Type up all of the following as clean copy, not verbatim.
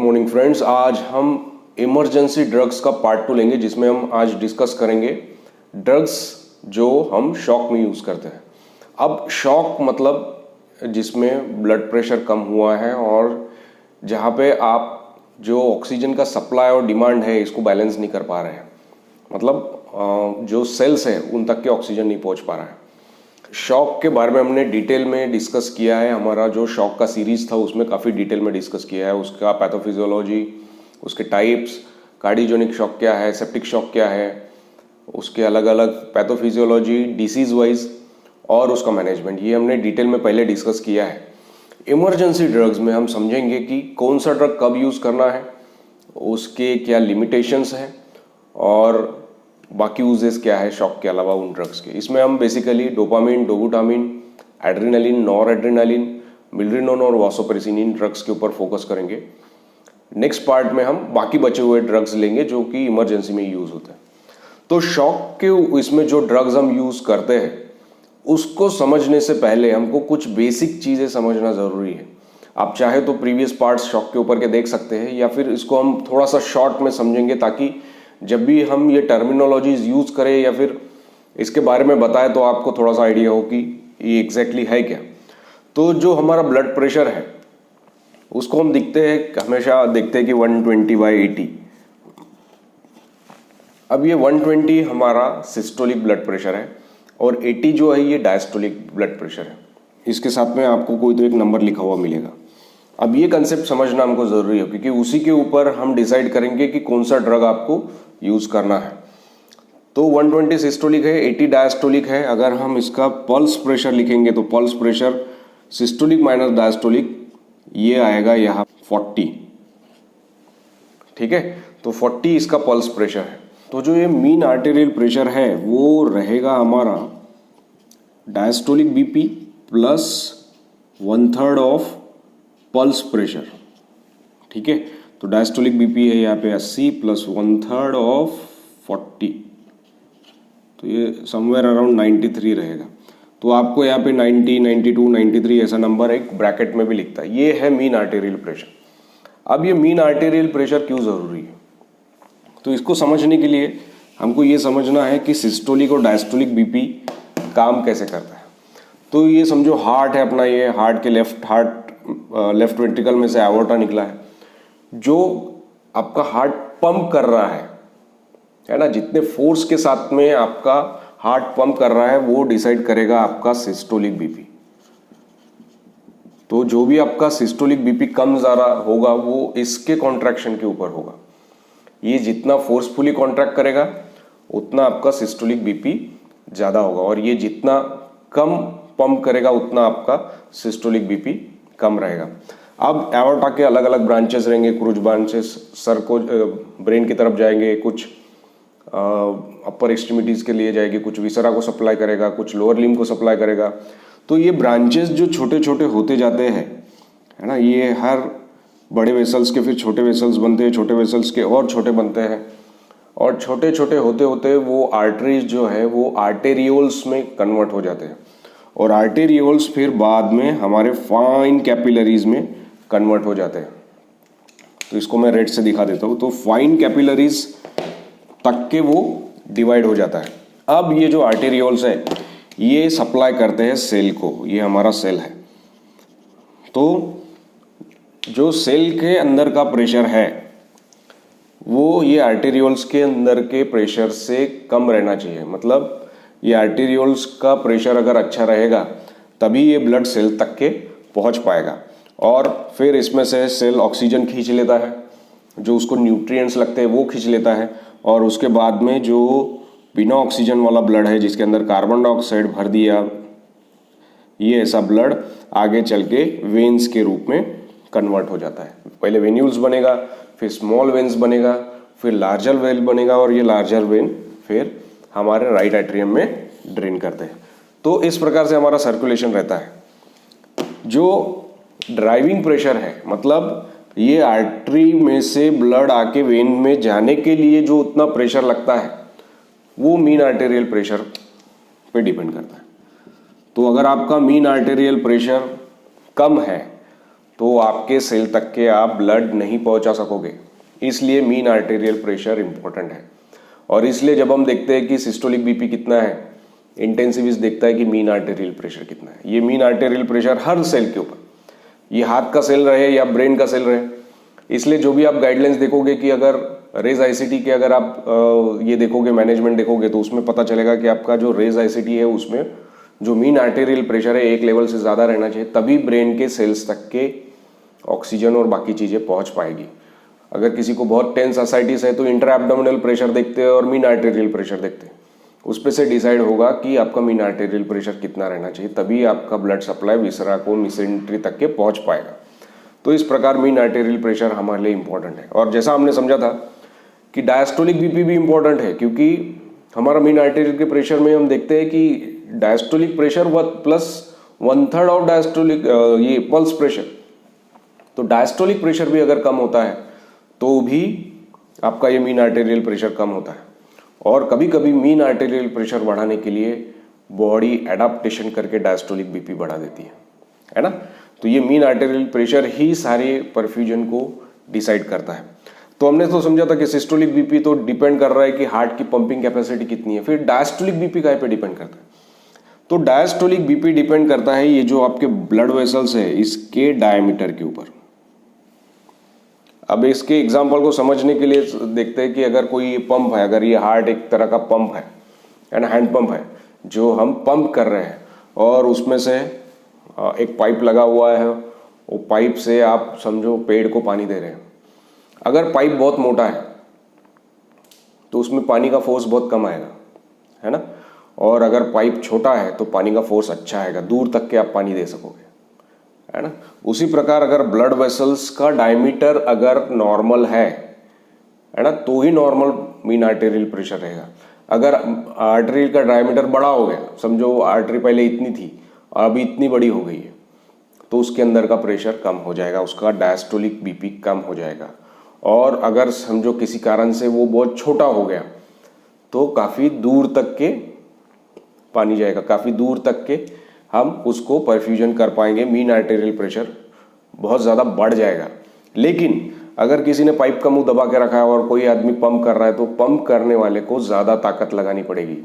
Morning friends. आज हम emergency drugs का पार्ट 2 लेंगे, जिसमें हम आज डिस्कस करेंगे ड्रग्स जो हम शॉक में यूज़ करते हैं। अब शॉक मतलब जिसमें ब्लड प्रेशर कम हुआ है और जहाँ पे आप जो ऑक्सीजन का सप्लाई और डिमांड है इसको बैलेंस नहीं कर पा रहे हैं, मतलब जो सेल्स है उन तक के ऑक्सीजन नहीं पहुँच पा रहा है। शॉक के बारे में हमने डिटेल में डिस्कस किया है। हमारा जो शॉक का सीरीज था उसमें काफ़ी डिटेल में डिस्कस किया है, उसका पैथोफिजियोलॉजी, उसके टाइप्स, कार्डियोजेनिक शॉक क्या है, सेप्टिक शॉक क्या है, उसके अलग अलग पैथोफिजियोलॉजी डिसीज वाइज और उसका मैनेजमेंट, ये हमने डिटेल में पहले डिस्कस किया है। इमरजेंसी ड्रग्स में हम समझेंगे कि कौन सा ड्रग कब यूज़ करना है, उसके क्या लिमिटेशंस हैं और बाकी यूजेस क्या है शॉक के अलावा उन ड्रग्स के। इसमें हम basically dopamine, dobutamine, adrenaline, noradrenaline, adrenaline और वासोप्रेसिन, इन ड्रग्स के ऊपर फोकस करेंगे। नेक्स्ट पार्ट में हम बाकी बचे हुए ड्रग्स लेंगे जो कि इमरजेंसी में यूज़ होते हैं। तो शॉक के इसमें जो ड्रग्स हम यूज़ करते हैं उसको समझने से पहले हमको कुछ बेसिक चीज़ें समझना ज़रूरी है। आप चाहे तो प्रीवियस पार्ट्स शॉक के ऊपर के देख सकते हैं, या फिर इसको हम थोड़ा सा शॉर्ट में समझेंगे ताकि जब भी हम ये टर्मिनोलॉजीज यूज़ करें या फिर इसके बारे में बताएं तो आपको थोड़ा सा आइडिया हो कि ये एग्जैक्टली है क्या। तो जो हमारा ब्लड प्रेशर है उसको हम हमेशा देखते हैं कि 120/80। अब ये 120 हमारा सिस्टोलिक ब्लड प्रेशर है और 80 जो है ये डायस्टोलिक ब्लड प्रेशर है। इसके साथ में आपको कोई तो एक नंबर लिखा हुआ मिलेगा। अब ये कंसेप्ट समझना हमको ज़रूरी है क्योंकि उसी के ऊपर हम डिसाइड करेंगे कि कौन सा ड्रग आपको यूज़ करना है। तो 120 सिस्टोलिक है, 80 डायस्टोलिक है। अगर हम इसका पल्स प्रेशर लिखेंगे तो pulse pressure systolic minus diastolic ये आएगा यहाँ 40। ठीक है, तो 40 इसका पल्स प्रेशर है। तो जो ये मीन आर्टेरियल प्रेशर है वो रहेगा हमारा diastolic BP plus 1/3 of pulse pressure. ठीक है, तो डायस्टोलिक बीपी है यहाँ पे 80 प्लस 1/3 ऑफ 40, तो ये समवेयर अराउंड 93 रहेगा। तो आपको यहाँ पे 90, 92, 93 ऐसा नंबर एक ब्रैकेट में भी लिखता है। ये है मीन आर्टेरियल प्रेशर। अब ये मीन आर्टेरियल प्रेशर क्यों ज़रूरी है, तो इसको समझने के लिए हमको ये समझना है कि सिस्टोलिक और डायस्टोलिक बीपी काम कैसे करता है। तो ये समझो हार्ट है अपना, ये हार्ट के लेफ्ट वेंट्रिकल में से एओर्टा निकला है जो आपका हार्ट पंप कर रहा है ना। जितने फोर्स के साथ में आपका हार्ट पंप कर रहा है वो डिसाइड करेगा आपका सिस्टोलिक बीपी। तो जो भी आपका सिस्टोलिक बीपी कम ज़्यादा होगा वो इसके कॉन्ट्रैक्शन के ऊपर होगा। ये जितना फोर्सफुली कॉन्ट्रैक्ट करेगा उतना आपका सिस्टोलिक बीपी ज़्यादा होगा, और ये जितना कम पंप करेगा उतना आपका सिस्टोलिक बीपी कम रहेगा। अब एओर्टा के अलग अलग ब्रांचेस रहेंगे, कुछ ब्रांचेस सर को ब्रेन की तरफ जाएंगे, कुछ अपर एक्सट्रीमिटीज़ के लिए जाएगी, कुछ विसरा को सप्लाई करेगा, कुछ लोअर लिम्ब को सप्लाई करेगा। तो ये ब्रांचेस जो छोटे छोटे होते जाते हैं, है ना, ये हर बड़े वेसल्स के फिर छोटे वेसल्स बनते हैं, छोटे वेसल्स के और छोटे बनते हैं, और छोटे छोटे होते होते वो आर्टरीज जो है वो आर्टेरियोल्स में कन्वर्ट हो जाते हैं, और आर्टेरियोल्स फिर बाद में हमारे फाइन कैपिलरीज में कन्वर्ट हो जाते हैं। तो इसको मैं रेड से दिखा देता हूँ। तो फाइन कैपिलरीज तक के वो डिवाइड हो जाता है। अब ये जो आर्टेरियोल्स है ये सप्लाई करते हैं सेल को, ये हमारा सेल है। तो जो सेल के अंदर का प्रेशर है वो ये आर्टेरियोल्स के अंदर के प्रेशर से कम रहना चाहिए। मतलब ये आर्टेरियोल्स का प्रेशर अगर अच्छा रहेगा तभी ये ब्लड सेल तक के पहुंच पाएगा, और फिर इसमें से सेल ऑक्सीजन खींच लेता है, जो उसको न्यूट्रिएंट्स लगते हैं वो खींच लेता है, और उसके बाद में जो बिना ऑक्सीजन वाला ब्लड है जिसके अंदर कार्बन डाइऑक्साइड भर दिया, ये ऐसा ब्लड आगे चल के वेन्स के रूप में कन्वर्ट हो जाता है। पहले वेन्यूल्स बनेगा, फिर स्मॉल वेन्स बनेगा, फिर लार्जर वेन बनेगा, और ये लार्जर वेन फिर हमारे राइट एट्रियम में ड्रेन करते हैं। तो इस प्रकार से हमारा सर्कुलेशन रहता है। जो ड्राइविंग प्रेशर है, मतलब ये आर्टरी में से ब्लड आके वेन में जाने के लिए जो उतना प्रेशर लगता है वो मीन आर्टेरियल प्रेशर पे डिपेंड करता है। तो अगर आपका मीन आर्टेरियल प्रेशर कम है तो आपके सेल तक के आप ब्लड नहीं पहुंचा सकोगे। इसलिए मीन आर्टेरियल प्रेशर इंपॉर्टेंट है। और इसलिए जब हम देखते हैं कि सिस्टोलिक बीपी कितना है, इंटेंसिविस्ट देखता है कि मीन आर्टेरियल प्रेशर कितना है। ये मीन आर्टेरियल प्रेशर हर सेल के ऊपर, ये हाथ का सेल रहे या ब्रेन का सेल रहे, इसलिए जो भी आप गाइडलाइंस देखोगे कि अगर रेज आईसीटी के अगर आप ये देखोगे, मैनेजमेंट देखोगे, तो उसमें पता चलेगा कि आपका जो रेज आईसीटी है उसमें जो मीन आर्टेरियल प्रेशर है 1 लेवल से ज़्यादा रहना चाहिए, तभी ब्रेन के सेल्स तक के ऑक्सीजन और बाकी चीज़ें पहुंच पाएगी। अगर किसी को बहुत टेंस असाइटिस है तो इंट्रा एब्डोमिनल प्रेशर देखते हैं और मीन आर्टेरियल प्रेशर देखते हैं, उस पे से डिसाइड होगा कि आपका मीन आर्टेरियल प्रेशर कितना रहना चाहिए, तभी आपका ब्लड सप्लाई विसरा को मिसेंट्री तक के पहुंच पाएगा। तो इस प्रकार मीन आर्टेरियल प्रेशर हमारे लिए इंपॉर्टेंट है। और जैसा हमने समझा था कि डायस्टोलिक बीपी भी इंपॉर्टेंट है, क्योंकि हमारा मीन आर्टेरियल के प्रेशर में हम देखते हैं कि diastolic pressure plus 1/3 of diastolic ये पल्स प्रेशर, तो डायस्टोलिक प्रेशर भी अगर कम होता है तो भी आपका ये मीन आर्टेरियल प्रेशर कम होता है। और कभी कभी मीन आर्टेरियल प्रेशर बढ़ाने के लिए बॉडी एडाप्टेशन करके डायस्टोलिक बीपी बढ़ा देती है ना। तो ये मीन आर्टेरियल प्रेशर ही सारे परफ्यूजन को डिसाइड करता है। तो हमने तो समझा था कि सिस्टोलिक बीपी तो डिपेंड कर रहा है कि हार्ट की पंपिंग कैपेसिटी कितनी है। फिर डायस्टोलिक बीपी काय पे डिपेंड करता है? तो डायस्टोलिक बीपी डिपेंड करता है ये जो आपके ब्लड वेसल्स है इसके डायमीटर के ऊपर। अब इसके एग्जाम्पल को समझने के लिए देखते हैं कि अगर कोई पंप है, अगर ये हार्ट एक तरह का पंप है ना, हैंड पंप है जो हम पंप कर रहे हैं, और उसमें से एक पाइप लगा हुआ है, वो पाइप से आप समझो पेड़ को पानी दे रहे हैं। अगर पाइप बहुत मोटा है तो उसमें पानी का फोर्स बहुत कम आएगा, है ना। और अगर पाइप छोटा है तो पानी का फोर्स अच्छा आएगा, दूर तक के आप पानी दे सकोगे, है ना। उसी प्रकार अगर ब्लड वेसल्स का डायमीटर अगर नॉर्मल है ना, तो ही नॉर्मल मीन आर्टेरियल प्रेशर रहेगा। अगर आर्टरी का डायमीटर बड़ा हो गया, समझो आर्टरी पहले इतनी थी और अभी इतनी बड़ी हो गई है, तो उसके अंदर का प्रेशर कम हो जाएगा, उसका डायस्टोलिक बीपी कम हो जाएगा। और अगर समझो किसी कारण से वो बहुत छोटा हो गया तो काफ़ी दूर तक के पानी जाएगा, काफ़ी दूर तक के हम उसको परफ्यूजन कर पाएंगे, मीन आर्टेरियल प्रेशर बहुत ज़्यादा बढ़ जाएगा। लेकिन अगर किसी ने पाइप का मुंह दबा के रखा है और कोई आदमी पंप कर रहा है, तो पंप करने वाले को ज़्यादा ताकत लगानी पड़ेगी।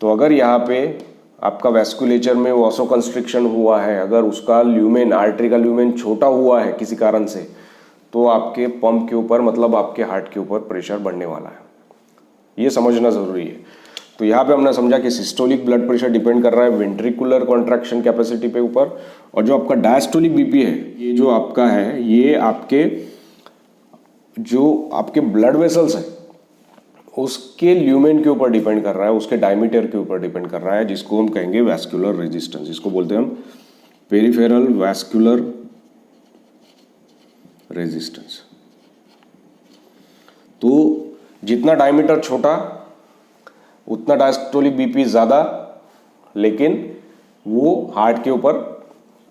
तो अगर यहाँ पे आपका वैस्कुलेचर में वासो कंस्ट्रिक्शन हुआ है, अगर उसका ल्यूमेन, आर्टरी का ल्यूमेन छोटा हुआ है किसी कारण से, तो आपके पंप के ऊपर, मतलब आपके हार्ट के ऊपर प्रेशर बढ़ने वाला है। ये समझना ज़रूरी है। तो यहाँ पे हमने समझा कि सिस्टोलिक ब्लड प्रेशर डिपेंड कर रहा है वेंट्रिकुलर कॉन्ट्रैक्शन कैपेसिटी पे ऊपर, और जो आपका डायस्टोलिक बीपी है, ये जो आपका है, ये आपके जो आपके ब्लड वेसल्स है उसके ल्यूमेन के ऊपर डिपेंड कर रहा है, उसके डायमीटर के ऊपर डिपेंड कर रहा है, जिसको हम कहेंगे वैस्कुलर रेजिस्टेंस। इसको बोलते हैं हम पेरिफेरल वैस्कुलर रेजिस्टेंस। तो जितना डायमीटर छोटा उतना डायस्टोलिक बीपी ज़्यादा, लेकिन वो हार्ट के ऊपर,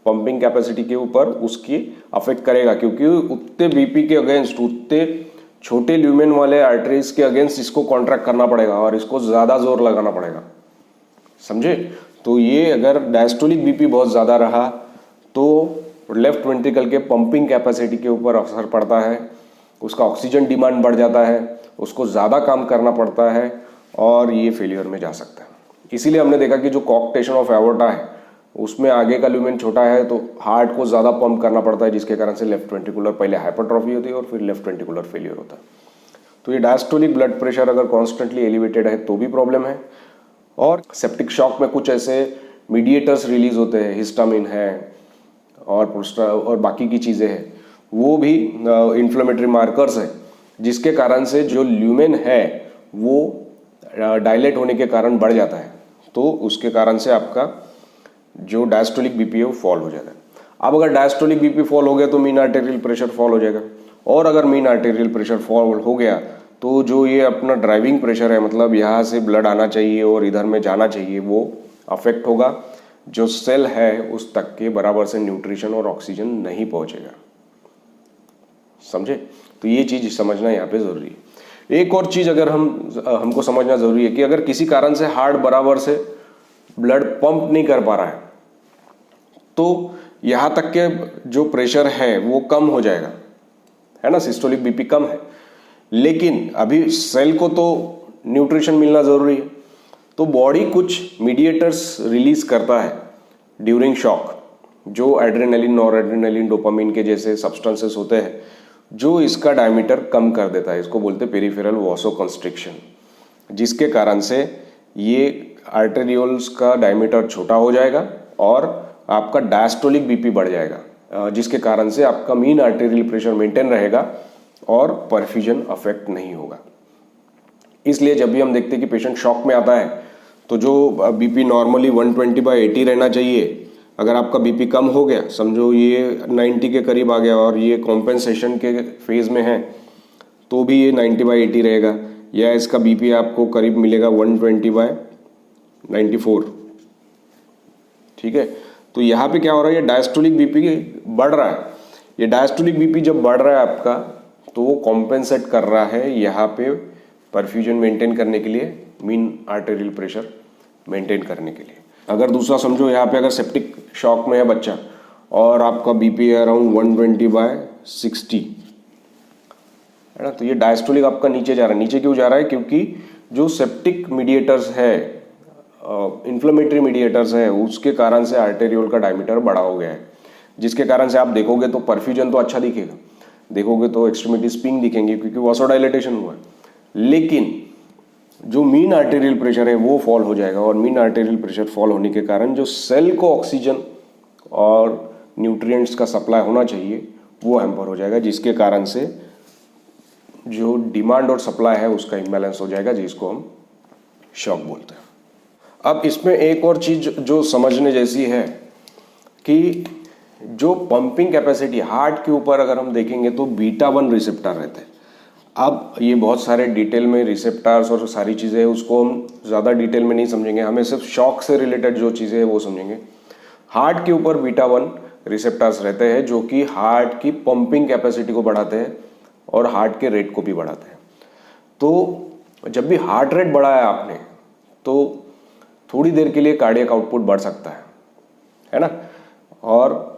पंपिंग कैपेसिटी के ऊपर उसकी अफेक्ट करेगा, क्योंकि उतने बीपी के अगेंस्ट, उतने छोटे ल्यूमेन वाले आर्टरीज के अगेंस्ट इसको कॉन्ट्रैक्ट करना पड़ेगा और इसको ज़्यादा जोर लगाना पड़ेगा, समझे। तो ये अगर डायस्टोलिक बीपी बहुत ज़्यादा रहा तो लेफ्ट वेंट्रिकल के पंपिंग कैपेसिटी के ऊपर असर पड़ता है, उसका ऑक्सीजन डिमांड बढ़ जाता है, उसको ज़्यादा काम करना पड़ता है और ये फेलियर में जा सकता है। इसीलिए हमने देखा कि जो कॉकटेशन ऑफ एवोर्टा है उसमें आगे का ल्यूमेन छोटा है तो हार्ट को ज़्यादा पंप करना पड़ता है, जिसके कारण से लेफ्ट वेंट्रिकुलर पहले हाइपरट्रॉफी होती है और फिर लेफ्ट वेंट्रिकुलर फेलियर होता है। तो ये डायस्टोलिक ब्लड प्रेशर अगर कॉन्स्टेंटली एलिवेटेड है तो भी प्रॉब्लम है। और सेप्टिक शॉक में कुछ ऐसे मीडिएटर्स रिलीज होते हैं, हिस्टामिन है और बाकी की चीज़ें हैं, वो भी इन्फ्लेमेटरी मार्कर्स है, जिसके कारण से जो ल्यूमेन है वो डायलेट होने के कारण बढ़ जाता है, तो उसके कारण से आपका जो डायस्टोलिक बीपी है वो फॉल हो जाता है। अब अगर डायस्टोलिक बीपी फॉल हो गया तो मीन आर्टेरियल प्रेशर फॉल हो जाएगा, और अगर मीन आर्टेरियल प्रेशर फॉल हो गया तो जो ये अपना ड्राइविंग प्रेशर है, मतलब यहाँ से ब्लड आना चाहिए और इधर में जाना चाहिए, वो अफेक्ट होगा। जो सेल है उस तक के बराबर से न्यूट्रिशन और ऑक्सीजन नहीं पहुंचेगा, समझे। तो ये चीज़ समझना यहाँ पे ज़रूरी है। एक और चीज़ अगर हमको समझना ज़रूरी है कि अगर किसी कारण से हार्ट बराबर से ब्लड पंप नहीं कर पा रहा है, तो यहाँ तक के जो प्रेशर है वो कम हो जाएगा, है ना, सिस्टोलिक बीपी कम है। लेकिन अभी सेल को तो न्यूट्रिशन मिलना ज़रूरी है, तो बॉडी कुछ मीडिएटर्स रिलीज करता है ड्यूरिंग शॉक, जो एड्रेनलिन, नॉर एड्रेनलिन, डोपामिन के जैसे सब्सटेंसेस होते हैं, जो इसका डायमीटर कम कर देता है। इसको बोलते हैं पेरिफेरल वासोकंस्ट्रिक्शन, जिसके कारण से ये आर्टेरियोल्स का डायमीटर छोटा हो जाएगा और आपका डायस्टोलिक बीपी बढ़ जाएगा, जिसके कारण से आपका मीन आर्टेरियल प्रेशर मेंटेन रहेगा और परफ्यूजन अफेक्ट नहीं होगा। इसलिए जब भी हम देखते हैं कि पेशेंट शॉक में आता है, तो जो बीपी नॉर्मली 120/80 रहना चाहिए, अगर आपका बीपी कम हो गया, समझो ये 90 के करीब आ गया और ये कॉम्पेंसेशन के फेज में है, तो भी ये 90/80 रहेगा, या इसका बीपी आपको करीब मिलेगा 120/94। ठीक है, तो यहाँ पे क्या हो रहा है, ये डायस्टोलिक बीपी बढ़ रहा है। ये डायस्टोलिक बीपी जब बढ़ रहा है आपका, तो वो कॉम्पेंसेट कर रहा है यहाँ पे परफ्यूजन मेंटेन करने के लिए, मीन आर्टेरियल प्रेशर मेंटेन करने के लिए। अगर दूसरा समझो, यहाँ पे अगर सेप्टिक शॉक में है बच्चा और आपका बीपी है अराउंड 120/60, है ना, तो ये डायस्टोलिक आपका नीचे जा रहा है। नीचे क्यों जा रहा है? क्योंकि जो सेप्टिक मीडिएटर्स है, इन्फ्लेमेटरी मीडिएटर्स है, उसके कारण से आर्टेरियोल का डायमीटर बड़ा हो गया है, जिसके कारण से आप देखोगे तो परफ्यूजन तो अच्छा दिखेगा, देखोगे तो एक्सट्रीमिटीज पिंक दिखेंगे क्योंकि वासोडाइलेटेशन हुआ है। लेकिन जो मीन आर्टेरियल प्रेशर है वो फॉल हो जाएगा, और मीन आर्टेरियल प्रेशर फॉल होने के कारण जो सेल को ऑक्सीजन और न्यूट्रिएंट्स का सप्लाई होना चाहिए वो हैम्पर हो जाएगा, जिसके कारण से जो डिमांड और सप्लाई है उसका इम्बैलेंस हो जाएगा, जिसको हम शॉक बोलते हैं। अब इसमें एक और चीज जो समझने जैसी है कि जो पंपिंग कैपेसिटी हार्ट के ऊपर अगर हम देखेंगे तो बीटा-1 रिसेप्टर रहते हैं। अब ये बहुत सारे डिटेल में रिसेप्टर्स और सारी चीज़ें हैं, उसको हम ज़्यादा डिटेल में नहीं समझेंगे, हमें सिर्फ शॉक से रिलेटेड जो चीज़ें हैं वो समझेंगे। हार्ट के ऊपर बीटा-1 रिसेप्टर्स रहते हैं जो कि हार्ट की पंपिंग कैपेसिटी को बढ़ाते हैं और हार्ट के रेट को भी बढ़ाते हैं। तो जब भी हार्ट रेट बढ़ाया आपने, तो थोड़ी देर के लिए कार्डियक आउटपुट बढ़ सकता है ना। और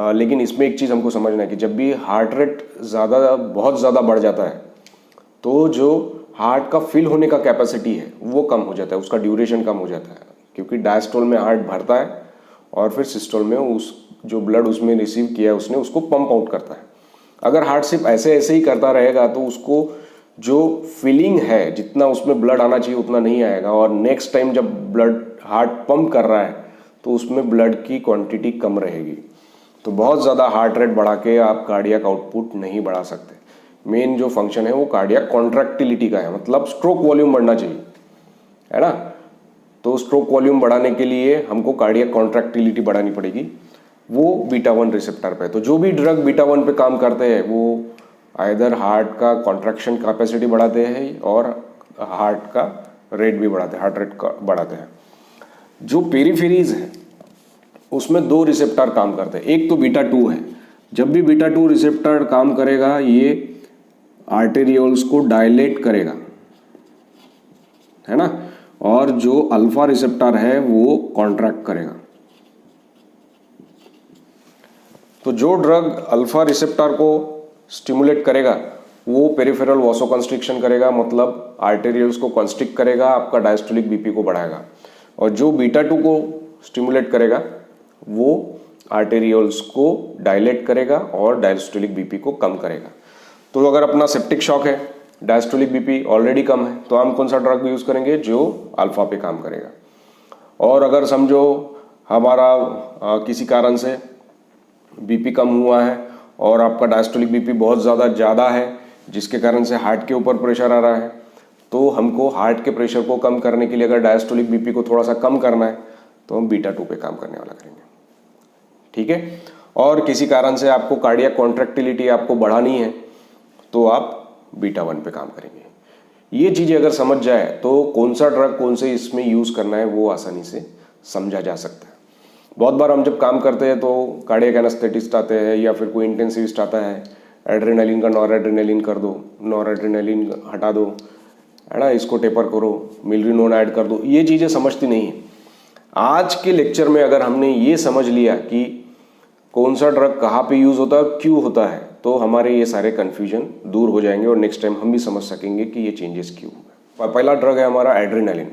लेकिन इसमें एक चीज़ हमको समझना है कि जब भी हार्ट रेट बहुत ज़्यादा बढ़ जाता है, तो जो हार्ट का फिल होने का कैपेसिटी है वो कम हो जाता है, उसका ड्यूरेशन कम हो जाता है, क्योंकि डायस्टोल में हार्ट भरता है और फिर सिस्टोल में उस जो ब्लड उसमें रिसीव किया है उसने उसको पंप आउट करता है। अगर हार्ट सिर्फ ऐसे ऐसे ही करता रहेगा तो उसको जो फिलिंग है, जितना उसमें ब्लड आना चाहिए उतना नहीं आएगा, और नेक्स्ट टाइम जब ब्लड हार्ट पंप कर रहा है तो उसमें ब्लड की क्वांटिटी कम रहेगी। तो बहुत ज़्यादा हार्ट रेट बढ़ा के आप कार्डियक आउटपुट नहीं बढ़ा सकते। मेन जो फंक्शन है वो कार्डियक कॉन्ट्रैक्टिलिटी का है, मतलब स्ट्रोक वॉल्यूम बढ़ना चाहिए, है ना। तो स्ट्रोक वॉल्यूम बढ़ाने के लिए हमको कार्डियक कॉन्ट्रैक्टिलिटी बढ़ानी पड़ेगी, वो बीटा-1 रिसेप्टर पे। तो जो भी ड्रग बीटा-1 पे काम करते हैं वो आइदर हार्ट का कॉन्ट्रैक्शन कैपेसिटी बढ़ाते हैं और हार्ट का रेट भी बढ़ाते हैं, हार्ट रेट का बढ़ाते हैं। जो पेरिफेरीज है उसमें 2 रिसेप्टर काम करते हैं, एक तो बीटा-2 है। जब भी बीटा-2 रिसेप्टर काम करेगा ये आर्टेरियोल्स को डायलेट करेगा, है ना, और जो अल्फा रिसेप्टर है वो कॉन्ट्रैक्ट करेगा। तो जो ड्रग अल्फा रिसेप्टर को स्टिमुलेट करेगा वो पेरिफेरल वासोकंस्ट्रिक्शन करेगा, मतलब आर्टेरियल्स को कंस्ट्रिक्ट करेगा, आपका डायस्टोलिक बीपी को बढ़ाएगा। और जो बीटा-2 को स्टिमुलेट करेगा वो आर्टेरियल्स को डायलेट करेगा और डायस्टोलिक बीपी को कम करेगा। तो अगर अपना सेप्टिक शॉक है, डायस्टोलिक बीपी ऑलरेडी कम है, तो हम कौन सा ड्रग यूज़ करेंगे? जो अल्फा पे काम करेगा। और अगर समझो हमारा किसी कारण से बीपी कम हुआ है और आपका डायस्टोलिक बीपी बहुत ज़्यादा है, जिसके कारण से हार्ट के ऊपर प्रेशर आ रहा है, तो हमको हार्ट के प्रेशर को कम करने के लिए अगर डायस्टोलिक बीपी को थोड़ा सा कम करना है तो हम बीटा-2 पे काम करने वाला करेंगे, ठीक है। और किसी कारण से आपको कार्डियक कॉन्ट्रैक्टिलिटी आपको बढ़ानी है तो आप बीटा-1 पे काम करेंगे। ये चीज़ें अगर समझ जाए तो कौन सा ड्रग कौन से इसमें यूज़ करना है वो आसानी से समझा जा सकता है। बहुत बार हम जब काम करते हैं तो कार्डियक एनेस्थेटिस्ट आते हैं या फिर कोई इंटेंसिविस्ट आता है, एड्रेनलिन का नॉर एड्रेनलिन कर दो, नॉर एड्रेनलिन हटा दो, है ना, इसको टेपर करो, मिलरिनोन ऐड कर दो, ये चीज़ें समझती नहीं है। आज के लेक्चर में अगर हमने ये समझ लिया कि कौन सा ड्रग कहाँ पे यूज़ होता है और क्यों होता है, तो हमारे ये सारे कन्फ्यूजन दूर हो जाएंगे और नेक्स्ट टाइम हम भी समझ सकेंगे कि ये चेंजेस क्यों हुए। पहला ड्रग है हमारा एड्रेनालिन।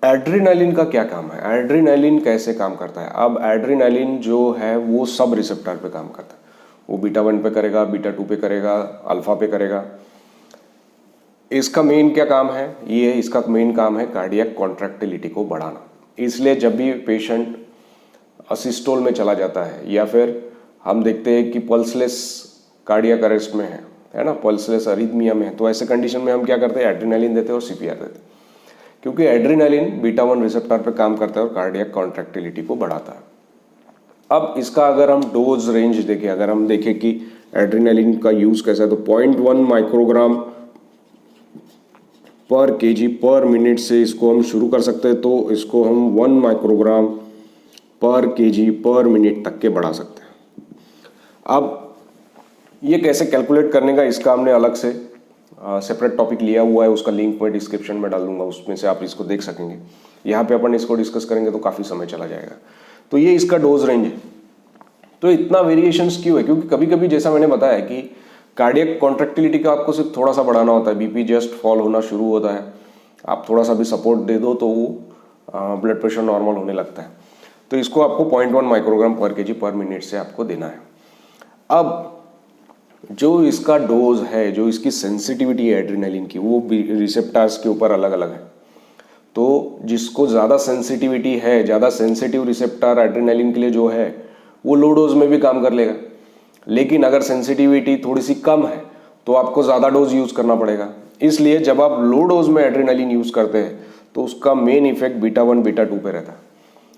एड्रेनालिन का क्या काम है, एड्रेनालिन कैसे काम करता है? अब एड्रेनालिन जो है वो सब रिसेप्टर पे काम करता है। वो बीटा 1 पे करेगा, बीटा 2 पे करेगा, अल्फा पे करेगा। इसका मेन क्या काम है? ये इसका मेन काम है कार्डियक कॉन्ट्रैक्टिलिटी को बढ़ाना। इसलिए जब भी पेशेंट असिस्टोल में चला जाता है या फिर हम देखते हैं कि पल्सलेस कार्डियक अरेस्ट में है ना, पल्सलेस अरिथमिया में है, तो ऐसे कंडीशन में हम क्या करते हैं, एड्रेनालिन देते हैं और सीपीआर देते हैं, क्योंकि एड्रेनालिन बीटा 1 रिसेप्टर पे काम करता है और कार्डियक कॉन्ट्रैक्टिलिटी को बढ़ाता है। अब इसका अगर हम डोज रेंज देखें, अगर हम देखें कि एड्रेनालिन का यूज कैसा है, तो 0.1 माइक्रोग्राम पर केजी पर मिनट से इसको हम शुरू कर सकते हैं, तो इसको हम 1 माइक्रोग्राम पर केजी पर मिनट तक के बढ़ा सकते हैं। अब ये कैसे कैलकुलेट करने का, इसका हमने अलग से सेपरेट टॉपिक लिया हुआ है, उसका लिंक मैं डिस्क्रिप्शन में डाल दूंगा, उसमें से आप इसको देख सकेंगे। यहाँ पे अपन इसको डिस्कस करेंगे तो काफ़ी समय चला जाएगा। तो ये इसका डोज रेंज है। तो इतना वेरिएशंस क्यों है? क्योंकि कभी कभी जैसा मैंने बताया कि कार्डियक कॉन्ट्रैक्टिलिटी का आपको सिर्फ थोड़ा सा बढ़ाना होता है, बीपी जस्ट फॉल होना शुरू होता है, आप थोड़ा सा भी सपोर्ट दे दो तो वो ब्लड प्रेशर नॉर्मल होने लगता है। तो इसको आपको 0.1 माइक्रोग्राम पर केजी पर मिनट से आपको देना है। अब जो इसका डोज है, जो इसकी सेंसिटिविटी है एड्रेनालिन की, वो रिसेप्टर्स के ऊपर अलग अलग है। तो जिसको ज़्यादा सेंसिटिविटी है, ज़्यादा सेंसिटिव रिसेप्टर एड्रेनालिन के लिए जो है, वो लो डोज में भी काम कर लेगा। लेकिन अगर सेंसिटिविटी थोड़ी सी कम है तो आपको ज़्यादा डोज यूज़ करना पड़ेगा। इसलिए जब आप लो डोज में एड्रेनालिन यूज़ करते हैं तो उसका मेन इफेक्ट बीटा 1 बीटा 2 पे रहता है,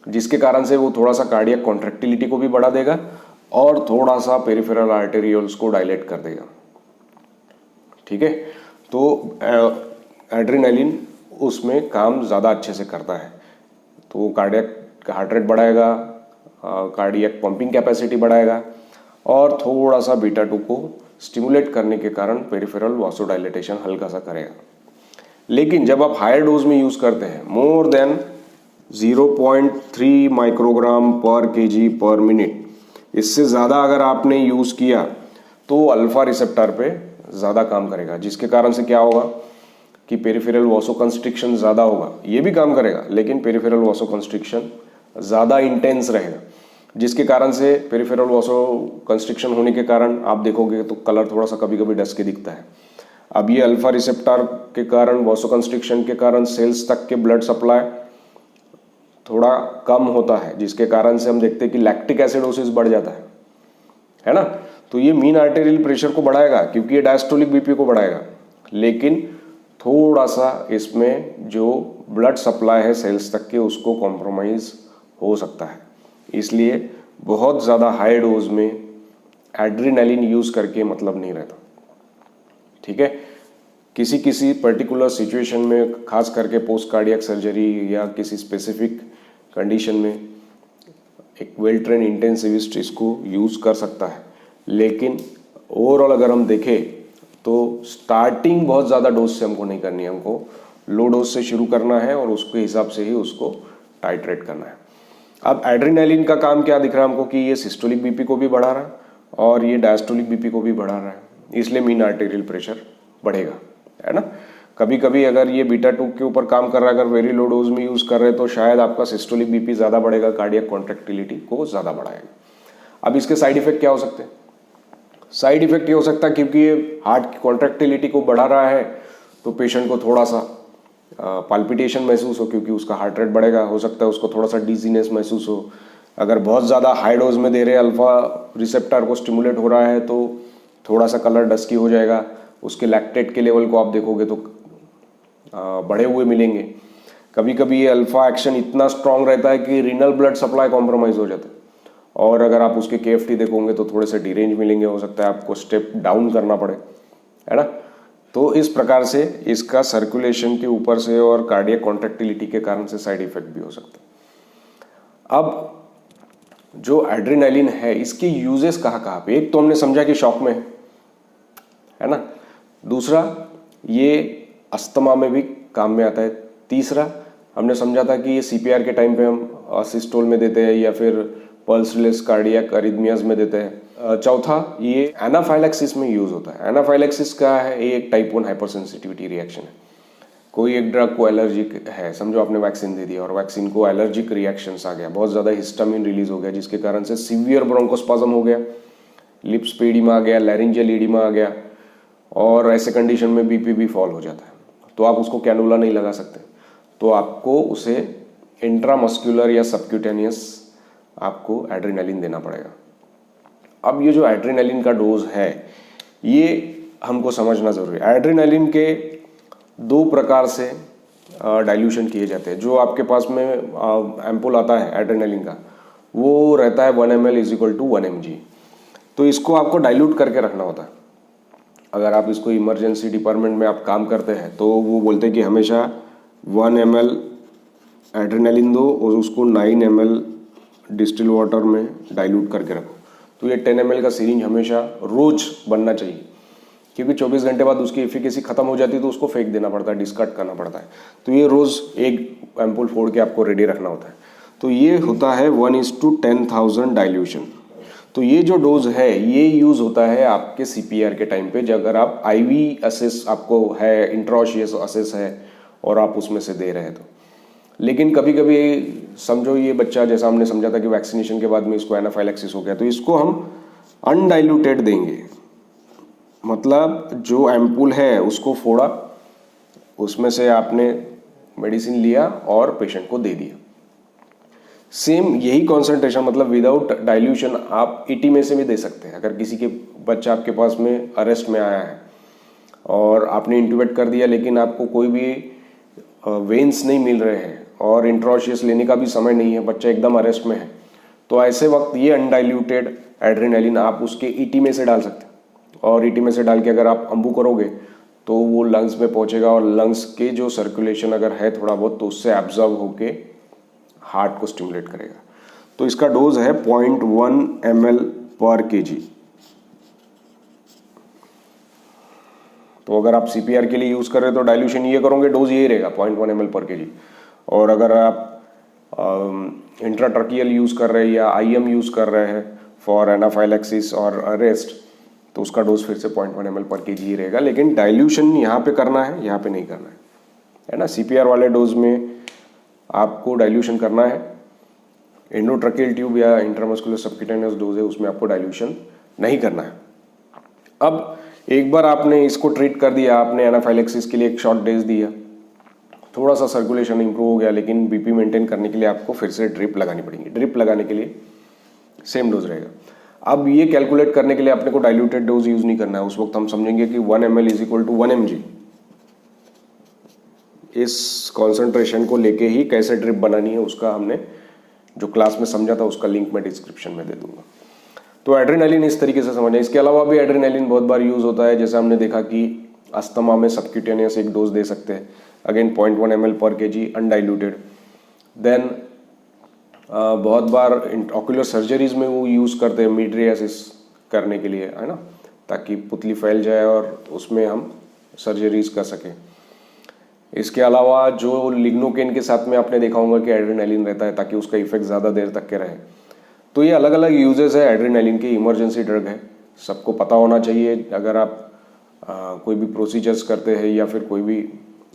जिसके कारण से वो थोड़ा सा कार्डियक कॉन्ट्रैक्टिलिटी को भी बढ़ा देगा और थोड़ा सा पेरिफेरल आर्टेरियोल्स को डायलेट कर देगा। ठीक है, तो एड्रेनालिन उसमें काम ज़्यादा अच्छे से करता है। तो कार्डियक हार्ट रेट बढ़ाएगा, कार्डियक पंपिंग कैपेसिटी बढ़ाएगा और थोड़ा सा बीटा 2 को स्टिमुलेट करने के कारण पेरिफेरल वासोडाइलेटेशन हल्का सा करेगा। लेकिन जब आप हायर डोज में यूज़ करते हैं, मोर देन 0.3 माइक्रोग्राम पर केजी पर मिनट, इससे ज़्यादा अगर आपने यूज़ किया तो अल्फा रिसेप्टर पे ज़्यादा काम करेगा, जिसके कारण से क्या होगा कि पेरिफेरल वासोकंस्ट्रिक्शन ज़्यादा होगा। ये भी काम करेगा लेकिन पेरिफेरल वासोकंस्ट्रिक्शन ज़्यादा इंटेंस रहेगा, जिसके कारण से पेरिफेरल वासोकंस्ट्रिक्शन होने के कारण आप देखोगे तो कलर थोड़ा सा कभी कभी डस के दिखता है। अब ये अल्फा रिसेप्टर के कारण, वासोकंस्ट्रिक्शन के कारण सेल्स तक के ब्लड सप्लाई थोड़ा कम होता है, जिसके कारण से हम देखते हैं कि लैक्टिक एसिडोसिस बढ़ जाता है ना। तो ये मीन आर्टेरियल प्रेशर को बढ़ाएगा क्योंकि ये डायस्टोलिक बीपी को बढ़ाएगा, लेकिन थोड़ा सा इसमें जो ब्लड सप्लाई है सेल्स तक के उसको कॉम्प्रोमाइज हो सकता है। इसलिए बहुत ज़्यादा हाई डोज में एड्रेनालिन यूज़ करके मतलब नहीं रहता। ठीक है, किसी किसी पर्टिकुलर सिचुएशन में, खास करके पोस्ट कार्डियक सर्जरी या किसी स्पेसिफिक कंडीशन में, एक वेल ट्रेन इंटेंसिविस्ट इसको यूज़ कर सकता है। लेकिन ओवरऑल अगर हम देखें तो स्टार्टिंग बहुत ज़्यादा डोज से हमको नहीं करनी है, हमको लो डोज से शुरू करना है और उसके हिसाब से ही उसको टाइट्रेट करना है। अब एड्रेनालिन का काम क्या दिख रहा है हमको कि ये सिस्टोलिक बीपी को भी बढ़ा रहा है और ये डायस्टोलिक बीपी को भी बढ़ा रहा है, इसलिए मीन आर्टेरियल प्रेशर बढ़ेगा, है ना। कभी कभी अगर ये बीटा 2 के ऊपर काम कर रहा है, अगर वेरी लो डोज में यूज़ कर रहे हैं तो शायद आपका सिस्टोलिक बीपी ज़्यादा बढ़ेगा, कार्डियक कॉन्ट्रैक्टिलिटी को ज़्यादा बढ़ाएगा। अब इसके साइड इफेक्ट क्या हो सकते हैं? साइड इफेक्ट ये हो सकता है क्योंकि ये हार्ट की कॉन्ट्रैक्टिलिटी को बढ़ा रहा है तो पेशेंट को थोड़ा सा पाल्पिटेशन महसूस हो, क्योंकि उसका हार्ट रेट बढ़ेगा, हो सकता है उसको थोड़ा सा डिजीनेस महसूस हो। अगर बहुत ज़्यादा हाई डोज में दे रहे अल्फा रिसेप्टर को स्टिमुलेट हो रहा है तो थोड़ा सा कलर डस्की हो जाएगा, उसके लैक्टेट के लेवल को आप देखोगे तो बढ़े हुए मिलेंगे। कभी कभी ये अल्फा एक्शन इतना स्ट्रांग रहता है कि रीनल ब्लड सप्लाई कॉम्प्रोमाइज़ हो जाता है, और अगर आप उसके केएफटी देखोगे तो थोड़े से डिरेंज मिलेंगे, हो सकता है आपको स्टेप डाउन करना पड़े, है ना। तो इस प्रकार से इसका सर्कुलेशन के ऊपर से और कार्डियक कॉन्ट्रैक्टिलिटी के कारण से साइड इफेक्ट भी हो सकते हैं। अब जो एड्रेनालिन है इसके यूजेस कहाँ पे? एक तो हमने समझा कि शॉक में है ना, दूसरा ये अस्थमा में भी काम में आता है, तीसरा हमने समझा था कि ये सीपीआर के टाइम पे हम सिस्टोल में देते हैं या फिर पल्सलेस कार्डियक अरिथमियाज में देते हैं। चौथा, ये एनाफाइलैक्सिस में यूज होता है। एनाफाइलैक्सिस क्या है? ये एक टाइप 1 हाइपर सेंसिटिविटी रिएक्शन है। कोई एक ड्रग को एलर्जिक है, समझो आपने वैक्सीन दे दिया और वैक्सीन को एलर्जिक रिएक्शंस आ गया, बहुत ज़्यादा हिस्टामिन रिलीज हो गया, जिसके कारण से सीवियर ब्रोंकोस्पाज्म हो गया, लिप्स पे एडिमा आ गया, लैरिंजियल एडिमा आ गया, और ऐसे कंडीशन में बीपी भी फॉल हो जाता है। तो आप उसको कैनुला नहीं लगा सकते, तो आपको उसे इंट्रामस्कुलर या सबक्यूटेनियस आपको एड्रेनालिन देना पड़ेगा। अब ये जो एड्रेनालिन का डोज है, ये हमको समझना जरूरी है। एड्रेनालिन के 2 प्रकार से डाइल्यूशन किए जाते हैं। जो आपके पास में एम्पुल आता है एड्रेनालिन का, वो रहता है 1 ml is equal to 1 mg। तो इसको आपको डाइल्यूट करके रखना होता है। अगर आप इसको इमरजेंसी डिपार्टमेंट में आप काम करते हैं तो वो बोलते हैं कि हमेशा 1 ml एड्रेनालिन दो और उसको 9 ml डिस्टिल वाटर में डाइल्यूट करके रखो। तो ये 10 ml का सिरिंज हमेशा रोज बनना चाहिए, क्योंकि 24 घंटे बाद उसकी एफिकेसी खत्म हो जाती है तो उसको फेंक देना पड़ता है, डिस्कार्ड करना पड़ता है। तो ये रोज एक एम्पुल फोड़ के आपको रेडी रखना होता है। तो ये होता है 1:10,000 डाइल्यूशन। तो ये जो डोज है ये यूज होता है आपके सीपीआर के टाइम पे, जब अगर आप आईवी असेस आपको है, इंट्राओशियस असेस है और आप उसमें से दे रहे हैं तो। लेकिन कभी कभी समझो ये बच्चा, जैसा हमने समझा था कि वैक्सीनेशन के बाद में इसको एनाफाइलैक्सिस हो गया, तो इसको हम अनडाइल्यूटेड देंगे। मतलब जो एम्पुल है उसको फोड़ा, उसमें से आपने मेडिसिन लिया और पेशेंट को दे दिया। सेम यही कॉन्सेंट्रेशन, मतलब विदाउट डाइल्यूशन आप 80 में से भी दे सकते हैं। अगर किसी के बच्चा आपके पास में अरेस्ट में आया है और आपने इंट्यूबेट कर दिया, लेकिन आपको कोई भी वेन्स नहीं मिल रहे हैं और इंट्राओशियस लेने का भी समय नहीं है, बच्चा एकदम अरेस्ट में है, तो ऐसे वक्त ये अनडाइल्यूटेड एड्रेनालिन आप उसके ईटी में से डाल सकते हैं। और ईटी में से डाल के अगर आप अंबू करोगे तो वो लंग्स में पहुंचेगा और लंग्स के जो सर्कुलेशन अगर है थोड़ा बहुत, तो उससे एब्जॉर्ब होके हार्ट को स्टिमुलेट करेगा। तो इसका डोज है 0.1 ml पर kg। तो अगर आप सीपीआर के लिए यूज कर रहे हो तो डाइल्यूशन ये करोगे, डोज ये रहेगा 0.1 ml पर kg। और अगर आप इंट्राट्रकियल यूज कर रहे हैं या आईएम यूज कर रहे हैं फॉर एनाफाइलैक्सिस और अरेस्ट, तो उसका डोज फिर से 0.1 ml पर kg ही रहेगा। लेकिन डाइल्यूशन यहाँ पे करना है, यहाँ पे नहीं करना है ना। सीपीआर वाले डोज में आपको डाइल्यूशन करना है। एंडोट्रकियल ट्यूब या इंट्रामस्कुलर सबक्यूटेनियस डोज है, उसमें आपको डाइल्यूशन नहीं करना है। अब एक बार आपने इसको ट्रीट कर दिया, आपने एनाफाइलैक्सिस के लिए एक शॉर्ट डेज दिया, थोड़ा सा सर्कुलेशन इंप्रूव हो गया, लेकिन बीपी मेंटेन करने के लिए आपको फिर से ड्रिप लगानी पड़ेगी। ड्रिप लगाने के लिए सेम डोज रहेगा। अब ये कैलकुलेट करने के लिए अपने को डाइल्यूटेड डोज यूज नहीं करना है। उस वक्त हम समझेंगे कि 1 ml is equal to 1 mg। इस कॉन्सेंट्रेशन को लेके ही कैसे ड्रिप बनानी है उसका हमने जो क्लास में समझा था, उसका लिंक मैं डिस्क्रिप्शन में दे दूंगा। तो एड्रेनालिन इस तरीके से समझना। इसके अलावा भी एड्रेनालिन बहुत बार यूज होता है, जैसे हमने देखा कि अस्थमा में सबक्यूटेनियस एक डोज दे सकते हैं, अगेन 0.1 ml पर kg अनडाइल्यूटेड। देन बहुत बार ऑक्यूलर सर्जरीज में वो यूज करते हैं मीड्रियासिस करने के लिए, है ना, ताकि पुतली फैल जाए और उसमें हम सर्जरीज कर सकें। इसके अलावा जो लिग्नोकेन के साथ में आपने देखा होगा कि एड्रेनालिन रहता है ताकि उसका इफेक्ट ज़्यादा देर तक के रहे। तो ये अलग अलग यूजेस है एड्रेनालिन के। इमरजेंसी ड्रग है, सबको पता होना चाहिए। अगर आप कोई भी प्रोसीजर्स करते हैं या फिर कोई भी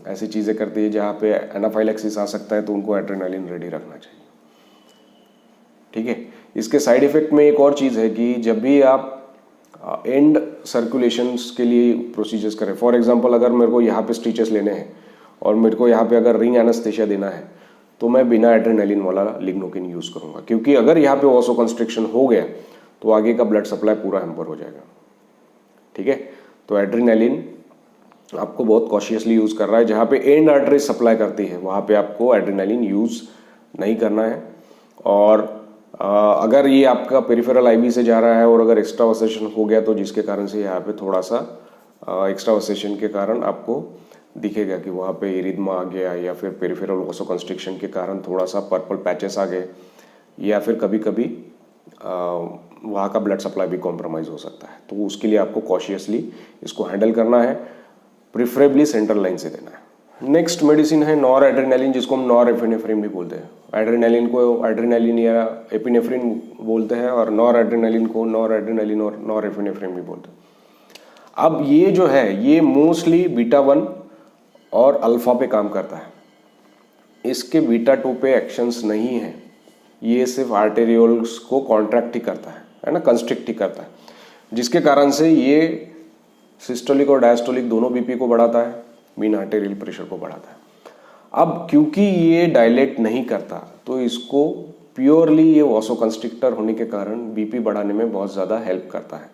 ऐसी चीज़ें करते हैं जहाँ पे एनाफाइलैक्सिस आ सकता है, तो उनको एड्रेनालिन रेडी रखना चाहिए। ठीक है। इसके साइड इफेक्ट में एक और चीज़ है कि जब भी आप एंड सर्कुलेशंस के लिए प्रोसीजर्स करें, फॉर एग्जांपल अगर मेरे को यहाँ पे स्टिचेस लेने हैं और मेरे को यहाँ पे अगर रिंग एनेस्थेसिया देना है, तो मैं बिना एड्रेनालिन वाला लिग्नोकेन यूज़ करूँगा, क्योंकि अगर यहाँ पे वासोकंस्ट्रिक्शन हो गया तो आगे का ब्लड सप्लाई पूरा हैम्पर हो जाएगा। ठीक है। तो एड्रेनालिन आपको बहुत कॉशियसली यूज़ कर रहा है। जहाँ पे एंड आर्टरी सप्लाई करती है वहाँ पे आपको एड्रेनालिन यूज़ नहीं करना है। और अगर ये आपका पेरिफेरल आईवी से जा रहा है और अगर एक्स्ट्रा वसेशन हो गया, तो जिसके कारण से यहाँ पे थोड़ा सा एक्स्ट्रा वसेशन के कारण आपको दिखेगा कि वहाँ पे इरिथमा आ गया, या फिर पेरिफेरल वासोकंस्ट्रिक्शन के कारण थोड़ा सा पर्पल पैचेस आ गए, या फिर कभी कभी वहाँ का ब्लड सप्लाई भी कॉम्प्रोमाइज़ हो सकता है। तो उसके लिए आपको कॉशियसली इसको हैंडल करना है, प्रिफरेबली सेंट्रल लाइन से देना है। नेक्स्ट मेडिसिन है नॉर एड्रेनालिन, जिसको हम नॉर एफिनेफ्रिन भी बोलते हैं। एड्रेनालिन को एड्रेनालिन या एपिनेफ्रिन बोलते हैं और नॉर एड्रेनालिन को नॉर एड्रेनालिन और नॉर एपिनेफ्रिन भी बोलते हैं। अब ये जो है ये मोस्टली बीटा 1 और अल्फा पे काम करता है, इसके बीटा 2 पे एक्शंस नहीं है। ये सिर्फ आर्टेरियोल्स को कॉन्ट्रैक्ट ही करता है ना, कंस्ट्रिक्ट ही करता है, जिसके कारण से ये सिस्टोलिक और डायस्टोलिक दोनों बीपी को बढ़ाता है, मीन आर्टेरियल प्रेशर को बढ़ाता है। अब क्योंकि ये डायलेट नहीं करता तो इसको प्योरली ये वासोकंस्ट्रिक्टर होने के कारण बीपी बढ़ाने में बहुत ज़्यादा हेल्प करता है।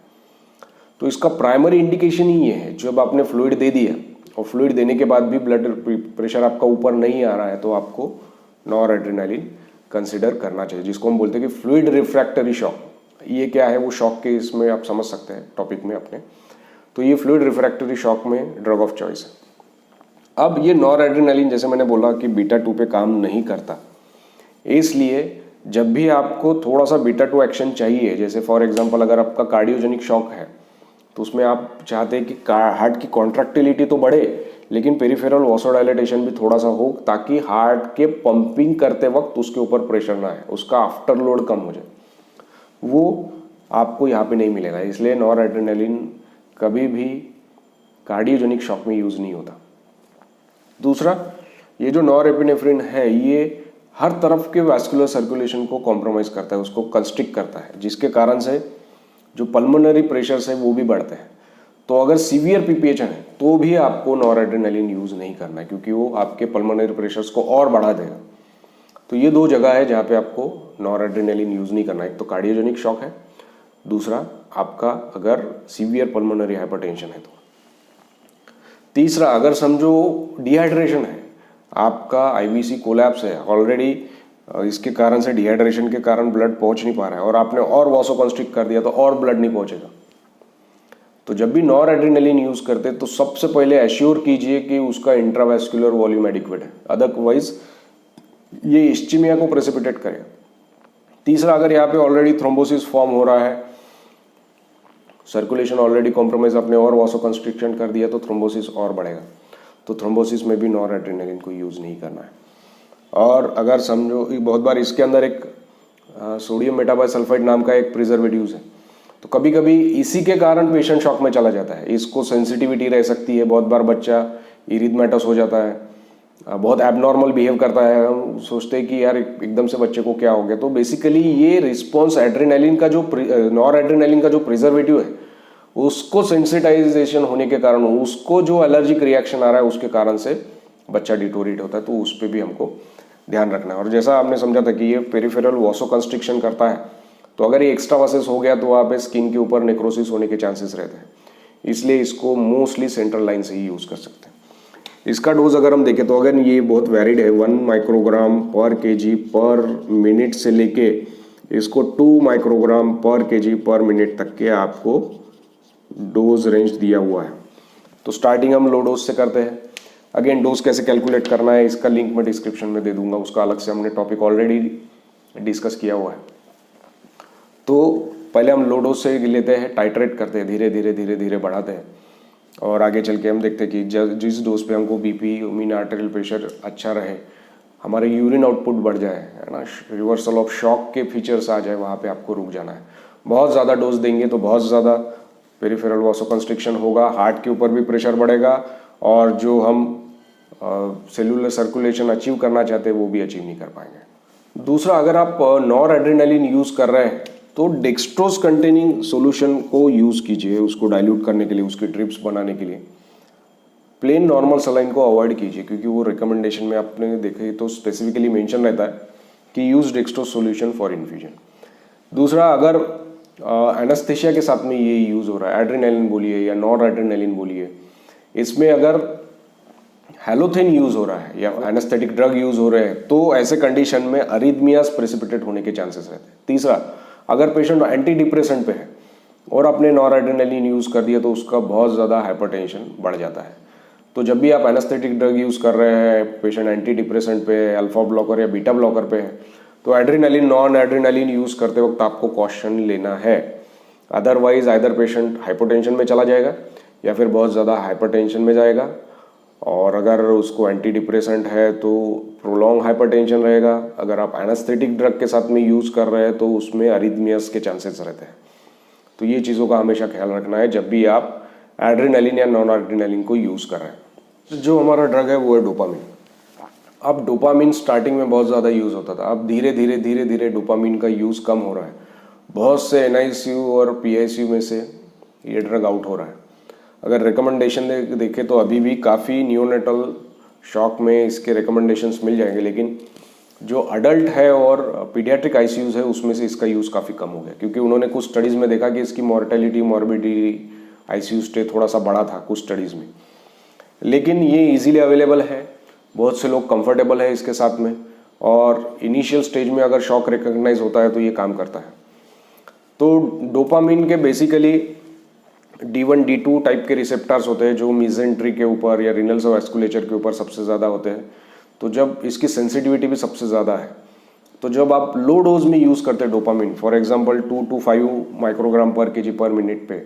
तो इसका प्राइमरी इंडिकेशन ही ये है, जब आपने फ्लूइड दे दिया और फ्लूइड देने के बाद भी ब्लड प्रेशर आपका ऊपर नहीं आ रहा है तो आपको नॉर एड्रेनालिन कंसिडर करना चाहिए, जिसको हम बोलते हैं कि फ्लूइड रिफ्रैक्टरी शॉक। ये क्या है, वो शॉक के इसमें आप समझ सकते हैं टॉपिक में अपने। तो ये फ्लूइड रिफ्रैक्टरी शॉक में ड्रग ऑफ चॉइस है। अब ये नॉर एड्रेनालिन जैसे मैंने बोला कि बीटा 2 पे काम नहीं करता, इसलिए जब भी आपको थोड़ा सा बीटा 2 एक्शन चाहिए, जैसे फॉर एग्जांपल अगर आपका कार्डियोजेनिक शॉक है तो उसमें आप चाहते हैं कि हार्ट की कॉन्ट्रैक्टिलिटी तो बढ़े लेकिन पेरिफेरल वासोडाइलेटेशन भी थोड़ा सा हो, ताकि हार्ट के पंपिंग करते वक्त उसके ऊपर प्रेशर ना आए, उसका आफ्टर लोड कम हो जाए। वो आपको यहाँ पे नहीं मिलेगा, इसलिए नॉर एड्रेनालिन कभी भी कार्डियोजेनिक शॉक में यूज़ नहीं होता। दूसरा, ये जो नॉर एपिनेफ्रिन है ये हर तरफ के वैस्कुलर सर्कुलेशन को कॉम्प्रोमाइज करता है, उसको कंस्ट्रिक्ट करता है, जिसके कारण से जो पल्मोनरी प्रेशर्स है वो भी बढ़ते हैं। तो अगर सीवियर पीपीएच है तो भी आपको नॉर एड्रेनालिन यूज़ नहीं करना है, क्योंकि वो आपके पल्मोनरी प्रेशर्स को और बढ़ा देगा। तो ये दो जगह है जहाँ पे आपको नॉर एड्रेनालिन यूज़ नहीं करना है, एक तो कार्डियोजेनिक शॉक है, दूसरा आपका अगर सीवियर पल्मोनरी हाइपरटेंशन है तो। तीसरा, अगर समझो डिहाइड्रेशन है, आपका आईवीसी कोलैप्स है ऑलरेडी, इसके कारण से डिहाइड्रेशन के कारण ब्लड पहुंच नहीं पा रहा है और आपने और वासोकंस्ट्रिक्ट कर दिया तो और ब्लड नहीं पहुंचेगा। तो जब भी नॉर एड्रेनालिन यूज करते तो सबसे पहले एश्योर कीजिए कि उसका इंट्रावेस्कुलर वॉल्यूम एडिक्वेट है, अदरवाइज ये इस्चीमिया को प्रेसिपिटेट करेगा। तीसरा, अगर यहाँ पे ऑलरेडी थ्रोम्बोसिस फॉर्म हो रहा है, सर्कुलेशन ऑलरेडी कॉम्प्रोमाइज, आपने और वासोकंस्ट्रिक्शन कर दिया तो थ्रोम्बोसिस और बढ़ेगा। तो थ्रोम्बोसिस में भी नॉर एड्रेनालिन को यूज़ नहीं करना है। और अगर समझो बहुत बार इसके अंदर एक सोडियम मेटाबाइसल्फाइड नाम का एक प्रिजर्वेटिव है, तो कभी कभी इसी के कारण पेशेंट शॉक में चला जाता है। इसको सेंसिटिविटी रह सकती है, बहुत बार बच्चा इरिथमेटस हो जाता है, बहुत एबनॉर्मल बिहेव करता है, हम सोचते हैं कि यार एकदम से बच्चे को क्या हो गया। तो बेसिकली ये रिस्पॉन्स एड्रेनालिन का जो नॉर एड्रेनालिन का जो प्रिजर्वेटिव है उसको सेंसिटाइजेशन होने के कारण, उसको जो एलर्जिक रिएक्शन आ रहा है उसके कारण से बच्चा डिटोरेट होता है। तो उस पर भी हमको ध्यान रखना है। और जैसा आपने समझा था कि ये पेरिफेरल वासोकंस्ट्रिक्शन करता है, तो अगर ये एक्स्ट्रा वासेस हो गया तो वहाँ पे स्किन के ऊपर नेक्रोसिस होने के चांसेस रहते हैं, इसलिए इसको मोस्टली सेंट्रल लाइन से ही यूज़ कर सकते हैं। इसका डोज अगर हम देखें तो अगर ये बहुत वैरिड है, 1 माइक्रोग्राम पर केजी पर मिनट से लेके इसको 2 माइक्रोग्राम पर केजी पर मिनट तक के आपको डोज रेंज दिया हुआ है। तो स्टार्टिंग हम लो डोज से करते हैं। अगेन डोज कैसे कैलकुलेट करना है इसका लिंक मैं डिस्क्रिप्शन में दे दूंगा, उसका अलग से हमने टॉपिक ऑलरेडी डिस्कस किया हुआ है। तो पहले हम लो डोज से लेते हैं, टाइट्रेट करते हैं, धीरे धीरे धीरे धीरे बढ़ाते हैं और आगे चल के हम देखते हैं कि जिस डोज पे हमको बीपी मीन आर्टेरियल प्रेशर अच्छा रहे, हमारे यूरिन आउटपुट बढ़ जाए, है ना, रिवर्सल ऑफ शॉक के फीचर्स आ जाए, वहाँ पे आपको रुक जाना है। बहुत ज़्यादा डोज देंगे तो बहुत ज़्यादा पेरिफेरल वासोकंस्ट्रिक्शन होगा, हार्ट के ऊपर भी प्रेशर बढ़ेगा और जो हम सेलुलर सर्कुलेशन अचीव करना चाहते हैं वो भी अचीव नहीं कर पाएंगे। दूसरा, अगर आप नॉर एड्रेनालिन यूज़ कर रहे हैं तो डेक्सट्रोज कंटेनिंग सॉल्यूशन को यूज़ कीजिए, उसको डाइल्यूट करने के लिए, उसकी ड्रिप्स बनाने के लिए। प्लेन नॉर्मल सलाइन को अवॉइड कीजिए, क्योंकि वो रिकमेंडेशन में आपने देखे तो स्पेसिफिकली मेंशन रहता है कि use dextrose solution for infusion. दूसरा, अगर एनेस्थेशिया के साथ में ये यूज़ हो रहा है, एड्रेनालिन बोलिए या नॉर एड्रेनालिन बोलिए, इसमें अगर हैलोथेन यूज़ हो रहा है या एनेस्थेटिक ड्रग यूज़ हो रहे हैं तो ऐसे कंडीशन में अरिथमियास प्रेसिपिटेट होने के चांसेस रहते हैं। तीसरा, अगर पेशेंट एंटी डिप्रेसेंट पे है और आपने नॉर एड्रेनालिन यूज़ कर दिया तो उसका बहुत ज़्यादा हाइपरटेंशन बढ़ जाता है। तो जब भी आप एनेस्थेटिक ड्रग यूज़ कर रहे हैं, पेशेंट एंटी डिप्रेसेंट पे, अल्फा ब्लॉकर या बीटा ब्लॉकर पे है, तो एड्रेनालिन नॉन एड्रेनालिन यूज़ करते वक्त आपको कॉशन लेना है। अदरवाइज आइदर पेशेंट हाइपोटेंशन में चला जाएगा या फिर बहुत ज़्यादा हाइपरटेंशन में जाएगा और अगर उसको एंटी डिप्रेसेंट है तो प्रोलॉन्ग हाइपरटेंशन रहेगा। अगर आप एनास्थेटिक ड्रग के साथ में यूज़ कर रहे हैं तो उसमें अरिथमियास के चांसेस रहते हैं। तो ये चीज़ों का हमेशा ख्याल रखना है जब भी आप एड्रेनालिन या नॉन एड्रेनालिन को यूज़ कर रहे हैं। तो जो हमारा ड्रग है वो है डोपामिन। अब डोपामिन स्टार्टिंग में बहुत ज़्यादा यूज़ होता था, अब धीरे धीरे डोपामिन का यूज़ कम हो रहा है। बहुत से एनआईसीयू और पीआईसीयू में से ये ड्रग आउट हो रहा है। अगर रिकमेंडेशन देखें तो अभी भी काफ़ी नियोनेटल शॉक में इसके रिकमेंडेशंस मिल जाएंगे, लेकिन जो अडल्ट है और पीडियाट्रिक आईसीयूज़ है उसमें से इसका यूज़ काफ़ी कम हो गया, क्योंकि उन्होंने कुछ स्टडीज़ में देखा कि इसकी मॉर्टेलिटी मॉर्बिडिटी आईसीयू स्टे थोड़ा सा बड़ा था कुछ स्टडीज़ में। लेकिन ये इजीली अवेलेबल है, बहुत से लोग कंफर्टेबल है इसके साथ में, और इनिशियल स्टेज में अगर शॉक रिकग्नाइज होता है तो ये काम करता है। तो डोपामिन के बेसिकली D1 D2 टाइप के रिसेप्टर्स होते हैं जो मीजेंट्री के ऊपर या रीनल वास्कुलेचर के ऊपर सबसे ज़्यादा होते हैं। तो जब इसकी सेंसिटिविटी भी सबसे ज़्यादा है, तो जब आप लो डोज में यूज़ करते हैं dopamine, for example 2 to 5 microgram पर केजी पर मिनट पे,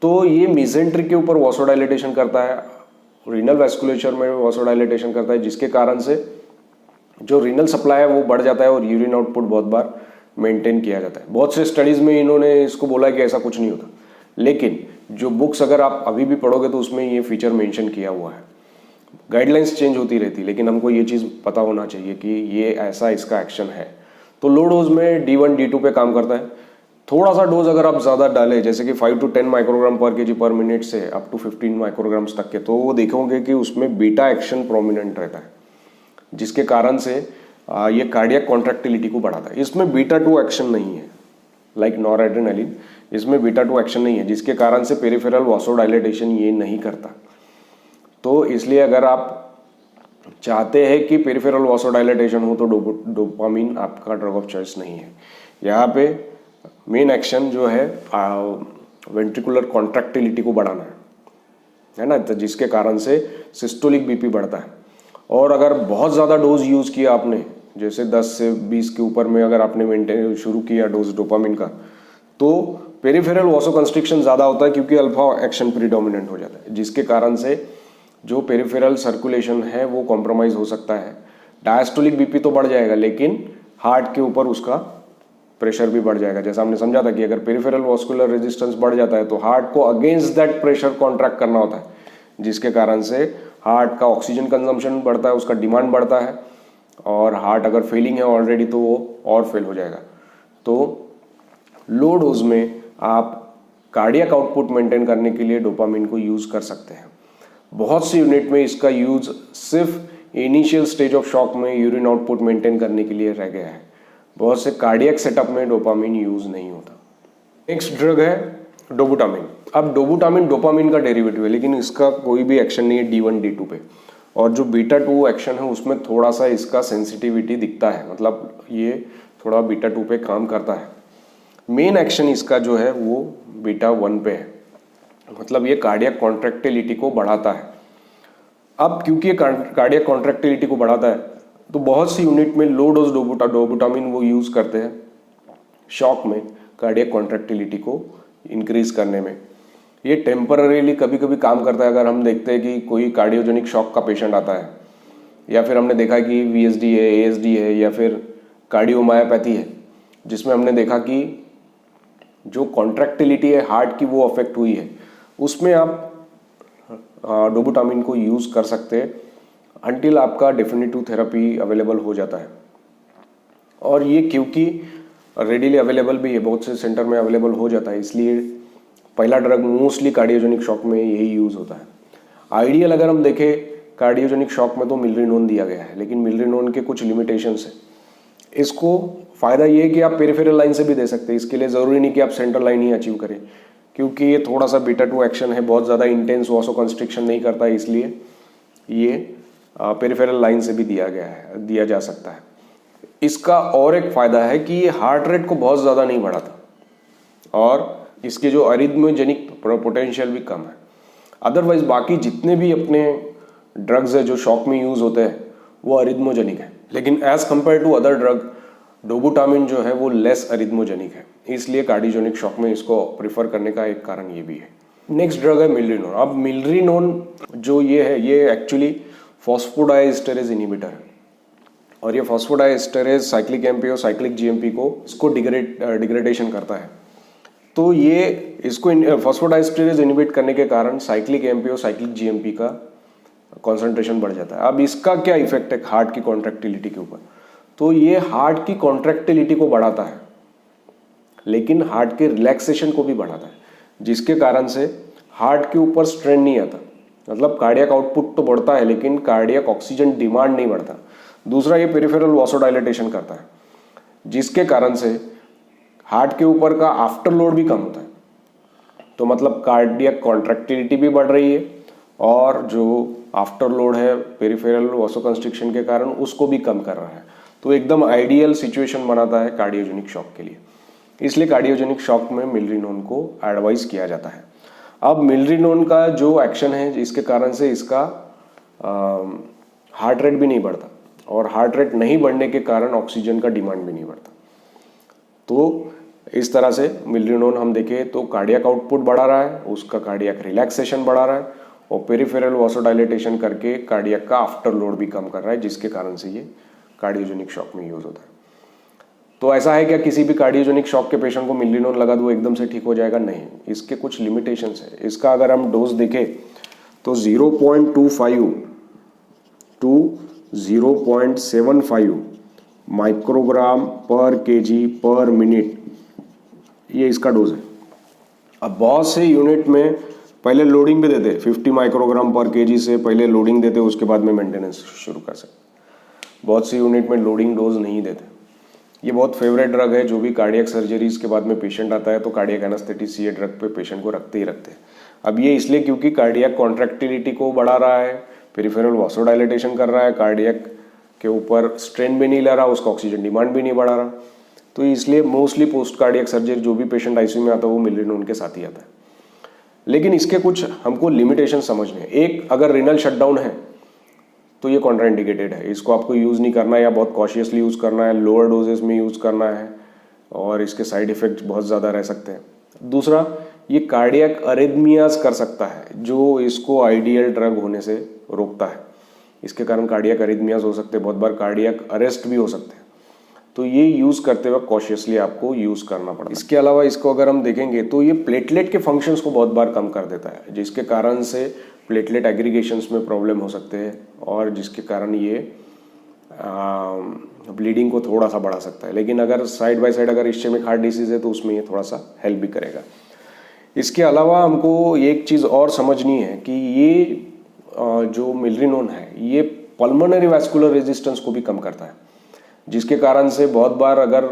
तो ये मीजेंट्री के ऊपर वासोडाइलेटेशन करता है, रीनल वास्कुलेचर में वासोडाइलेटेशन करता है, जिसके कारण से जो रीनल सप्लाई है वो बढ़ जाता है और यूरिन आउटपुट बहुत बार मेंटेन किया जाता है। बहुत से स्टडीज़ में इन्होंने इसको बोला कि ऐसा कुछ नहीं होता, लेकिन जो बुक्स अगर आप अभी भी पढ़ोगे तो उसमें ये फीचर मेंशन किया हुआ है। गाइडलाइंस चेंज होती रहती, लेकिन हमको ये चीज़ पता होना चाहिए कि ये ऐसा इसका एक्शन है। तो लो डोज में D1 D2 पे काम करता है। थोड़ा सा डोज अगर आप ज़्यादा डालें, जैसे कि 5 to 10 माइक्रोग्राम पर केजी पर मिनट से अप टू 15 माइक्रोग्राम्स तक के, तो वो देखोगे कि उसमें बीटा एक्शन प्रोमिनेंट रहता है, जिसके कारण से ये कार्डियक कॉन्ट्रैक्टिलिटी को बढ़ाता है। इसमें बीटा 2 एक्शन नहीं है लाइक नॉरएड्रेनालिन, इसमें बीटा 2 एक्शन नहीं है, जिसके कारण से पेरिफेरल वासोडाइलेटेशन ये नहीं करता। तो इसलिए अगर आप चाहते हैं कि पेरिफेरल वासोडाइलेटेशन हो तो डोपामिन आपका ड्रग ऑफ चॉइस नहीं है। यहाँ पे मेन एक्शन जो है वेंट्रिकुलर कॉन्ट्रैक्टिलिटी को बढ़ाना है ना, तो जिसके कारण से सिस्टोलिक बीपी बढ़ता है। और अगर बहुत ज़्यादा डोज यूज़ किया आपने, जैसे 10 से 20 के ऊपर में अगर आपने मेंटेन शुरू किया डोज डोपामिन का, तो पेरिफेरल वासोकंस्ट्रिक्शन ज़्यादा होता है, क्योंकि अल्फा एक्शन प्रीडोमिनेंट हो जाता है, जिसके कारण से जो पेरिफेरल सर्कुलेशन है वो कॉम्प्रोमाइज़ हो सकता है। डायस्टोलिक बीपी तो बढ़ जाएगा, लेकिन हार्ट के ऊपर उसका प्रेशर भी बढ़ जाएगा। जैसा हमने समझा था कि अगर पेरिफेरल वास्कुलर रेजिस्टेंस बढ़ जाता है तो हार्ट को अगेंस्ट दैट प्रेशर कॉन्ट्रैक्ट करना होता है, जिसके कारण से हार्ट का ऑक्सीजन कंजम्पशन बढ़ता है, उसका डिमांड बढ़ता है, और हार्ट अगर फेलिंग है ऑलरेडी तो वो और फेल हो जाएगा। तो लो डोज में आप कार्डियक आउटपुट मेंटेन करने के लिए डोपामिन को यूज़ कर सकते हैं। बहुत सी यूनिट में इसका यूज़ सिर्फ इनिशियल स्टेज ऑफ शॉक में यूरिन आउटपुट मेंटेन करने के लिए रह गया है। बहुत से कार्डियक सेटअप में डोपामिन यूज़ नहीं होता। नेक्स्ट ड्रग है डोबुटामिन। अब डोबुटामिन डोपामिन का डेरिवेटिव है, लेकिन इसका कोई भी एक्शन नहीं है D1 D2 पे, और जो बीटा 2 एक्शन है उसमें थोड़ा सा इसका सेंसिटिविटी दिखता है, मतलब ये थोड़ा बीटा 2 पे काम करता है। मेन एक्शन इसका जो है वो बीटा 1 पे है, मतलब ये कार्डियक कॉन्ट्रैक्टिलिटी को बढ़ाता है। अब क्योंकि ये कार्डियक कॉन्ट्रैक्टिलिटी को बढ़ाता है तो बहुत सी यूनिट में लो डोज डोबुटामिन वो यूज़ करते हैं शॉक में कार्डियक कॉन्ट्रैक्टिलिटी को इंक्रीज करने में। ये टेम्पररीली कभी कभी काम करता है। अगर हम देखते हैं कि कोई कार्डियोजेनिक शॉक का पेशेंट आता है, या फिर हमने देखा कि VSD है, ASD है, या फिर कार्डियोमायोपैथी है, जिसमें हमने देखा कि जो कॉन्ट्रैक्टिलिटी है हार्ट की वो अफेक्ट हुई है, उसमें आप डोबुटामिन को यूज़ कर सकते हैं अंटिल आपका डेफिनेटिव थेरेपी अवेलेबल हो जाता है। और ये क्योंकि रेडीली अवेलेबल भी है, बहुत से सेंटर में अवेलेबल हो जाता है, इसलिए पहला ड्रग मोस्टली कार्डियोजेनिक शॉक में यही यूज़ होता है। आइडियल अगर हम देखें कार्डियोजेनिक शॉक में तो मिलरिनोन दिया गया है, लेकिन मिलरिनोन के कुछ लिमिटेशंस है। इसको फ़ायदा ये है कि आप पेरिफेरल लाइन से भी दे सकते हैं, इसके लिए ज़रूरी नहीं कि आप सेंट्रल लाइन ही अचीव करें, क्योंकि ये थोड़ा सा बीटा 2 एक्शन है, बहुत ज़्यादा इंटेंस वासोकंस्ट्रिक्शन नहीं करता है, इसलिए ये पेरिफेरल लाइन से भी दिया जा सकता है। इसका और एक फ़ायदा है कि ये हार्ट रेट को बहुत ज़्यादा नहीं बढ़ाता, और इसके जो अरिथमोजेनिक पोटेंशियल भी कम है। अदरवाइज बाकी जितने भी अपने ड्रग्स है जो शॉक में यूज़ होते हैं वो अरिथमोजेनिक है, लेकिन as compare to other drug dobutamine जो है वो लेस अरिथमोजेनिक है, इसलिए कार्डियोजेनिक शॉक में इसको प्रिफर करने का एक कारण ये भी है। नेक्स्ट ड्रग है मिलरिनोन। अब मिलरिनोन जो ये है, ये एक्चुअली फॉस्फोडाइएस्टरेज इनहिबिटर है, और ये फॉस्फोडाइएस्टरेज साइक्लिक एमपी और साइक्लिक जीएमपी को इसको डिग्रेडेशन करता है। तो ये इसको फॉस्फोडाइएस्टरेज इनहिबिट करने के कारण साइक्लिक एमपी और साइक्लिक जीएमपी का कॉन्सेंट्रेशन बढ़ जाता है। अब इसका क्या इफेक्ट है हार्ट की कॉन्ट्रैक्टिलिटी के ऊपर? तो ये हार्ट की कॉन्ट्रैक्टिलिटी को बढ़ाता है, लेकिन हार्ट के रिलैक्सेशन को भी बढ़ाता है, जिसके कारण से हार्ट के ऊपर स्ट्रेन नहीं आता। मतलब कार्डियक आउटपुट तो बढ़ता है, लेकिन कार्डियक ऑक्सीजन डिमांड नहीं बढ़ता। दूसरा, ये पेरिफेरल वासोडाइलेटेशन करता है, जिसके कारण से हार्ट के ऊपर का आफ्टर लोड भी कम होता है। तो मतलब कार्डियक कॉन्ट्रैक्टिलिटी भी बढ़ रही है, और जो आफ्टर लोड है पेरिफेरल वासोकंस्ट्रिक्शन के कारण उसको भी कम कर रहा है। तो एकदम आइडियल सिचुएशन बनाता है कार्डियोजेनिक शॉक के लिए। इसलिए कार्डियोजेनिक शॉक में मिलरिनोन को एडवाइस किया जाता है। अब मिलरिनोन का जो एक्शन है, इसके कारण से इसका हार्ट रेट भी नहीं बढ़ता, और हार्ट रेट नहीं बढ़ने के कारण ऑक्सीजन का डिमांड भी नहीं बढ़ता। तो इस तरह से मिलरिनोन हम देखें तो कार्डियक आउटपुट बढ़ा रहा है, उसका कार्डियक रिलैक्सेशन बढ़ा रहा है, और पेरिफेरल वासोडाइलेटेशन करके कार्डियक का आफ्टर लोड भी कम कर रहा है, जिसके कारण से ये कार्डियोजेनिक शॉक में यूज होता है। तो ऐसा है क्या किसी भी कार्डियोजेनिक शॉक के पेशेंट को मिलरिनोन लगा दो एकदम से ठीक हो जाएगा? नहीं, इसके कुछ लिमिटेशंस है। इसका अगर हम डोज देखें तो 0.25 टू 0.75 माइक्रोग्राम पर केजी पर मिनट, ये इसका डोज है। अब बहुत से यूनिट में पहले लोडिंग भी देते, 50 माइक्रोग्राम पर केजी से पहले लोडिंग देते, उसके बाद में मेंटेनेंस शुरू कर सकते। बहुत सी यूनिट में लोडिंग डोज नहीं देते। ये बहुत फेवरेट ड्रग है, जो भी कार्डियक सर्जरीज के बाद में पेशेंट आता है तो कार्डियक एनेस्थेटिस्ट ये ड्रग पे पेशेंट को रखते ही रखते हैं। अब ये इसलिए क्योंकि कार्डियक कॉन्ट्रैक्टिलिटी को बढ़ा रहा है, पेरिफेरल वासोडाइलेटेशन कर रहा है, कार्डियक के ऊपर स्ट्रेन भी नहीं ला रहा, उसका ऑक्सीजन डिमांड भी नहीं बढ़ा रहा। तो इसलिए मोस्टली पोस्ट कार्डियक सर्जरी जो भी पेशेंट आईसीयू में आता है वो मिलरिनोन के साथ ही आता है। लेकिन इसके कुछ हमको लिमिटेशन समझने हैं। एक, अगर रिनल शटडाउन है तो ये कॉन्ट्राइंडिकेटेड है, इसको आपको यूज़ नहीं करना है या बहुत कॉशियसली यूज़ करना है, लोअर डोजेस में यूज़ करना है, और इसके साइड इफ़ेक्ट्स बहुत ज़्यादा रह सकते हैं। दूसरा, ये कार्डियक अरिथमियाज कर सकता है, जो इसको आइडियल ड्रग होने से रोकता है। इसके कारण कार्डियक अरिथमियाज हो सकते हैं, बहुत बार कार्डियक अरेस्ट भी हो सकते हैं। तो ये यूज़ करते वक्त कॉशियसली आपको यूज़ करना पड़ता है। इसके अलावा इसको अगर हम देखेंगे तो ये प्लेटलेट के फंक्शंस को बहुत बार कम कर देता है, जिसके कारण से प्लेटलेट एग्रीगेशंस में प्रॉब्लम हो सकते हैं, और जिसके कारण ये ब्लीडिंग को थोड़ा सा बढ़ा सकता है। लेकिन अगर साइड बाय साइड अगर इस्चेमिक हार्ट डिसीज़ है तो उसमें ये थोड़ा सा हेल्प भी करेगा। इसके अलावा हमको एक चीज़ और समझनी है कि ये जो मिलरिनोन है ये पल्मोनरी वैस्कुलर रेजिस्टेंस को भी कम करता है, जिसके कारण से बहुत बार अगर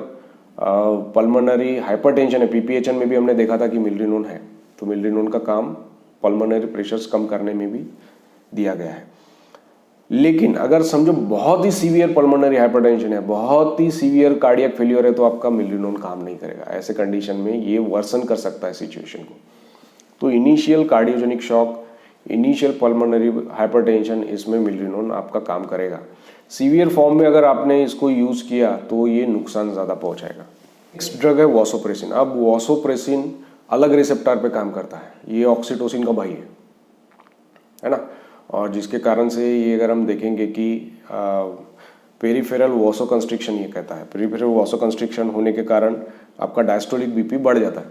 पल्मोनरी हाइपरटेंशन है, पीपीएचएन में भी हमने देखा था कि मिलरिनोन है, तो मिलरिनोन का काम पल्मोनरी प्रेशर्स कम करने में भी दिया गया है। लेकिन अगर समझो बहुत ही सीवियर पल्मोनरी हाइपरटेंशन है, बहुत ही सीवियर कार्डियक फेलियर है, तो आपका मिलरिनोन काम नहीं करेगा। ऐसे कंडीशन में ये वर्सन कर सकता है सिचुएशन को। तो initial cardiogenic shock, initial pulmonary hypertension, इसमें मिलरिनोन आपका काम करेगा। सीवियर फॉर्म में अगर आपने इसको यूज़ किया तो ये नुकसान ज़्यादा पहुंचाएगा। नेक्स्ट ड्रग है वासोप्रेसिन। अब वासोप्रेसिन अलग रिसेप्टर पे काम करता है, ये ऑक्सीटोसिन का भाई है ना, और जिसके कारण से ये अगर हम देखेंगे कि पेरिफेरल वासोकंस्ट्रिक्शन ये कहता है, पेरिफेरल वासोकंस्ट्रिक्शन होने के कारण आपका डायस्टोलिक बीपी बढ़ जाता है।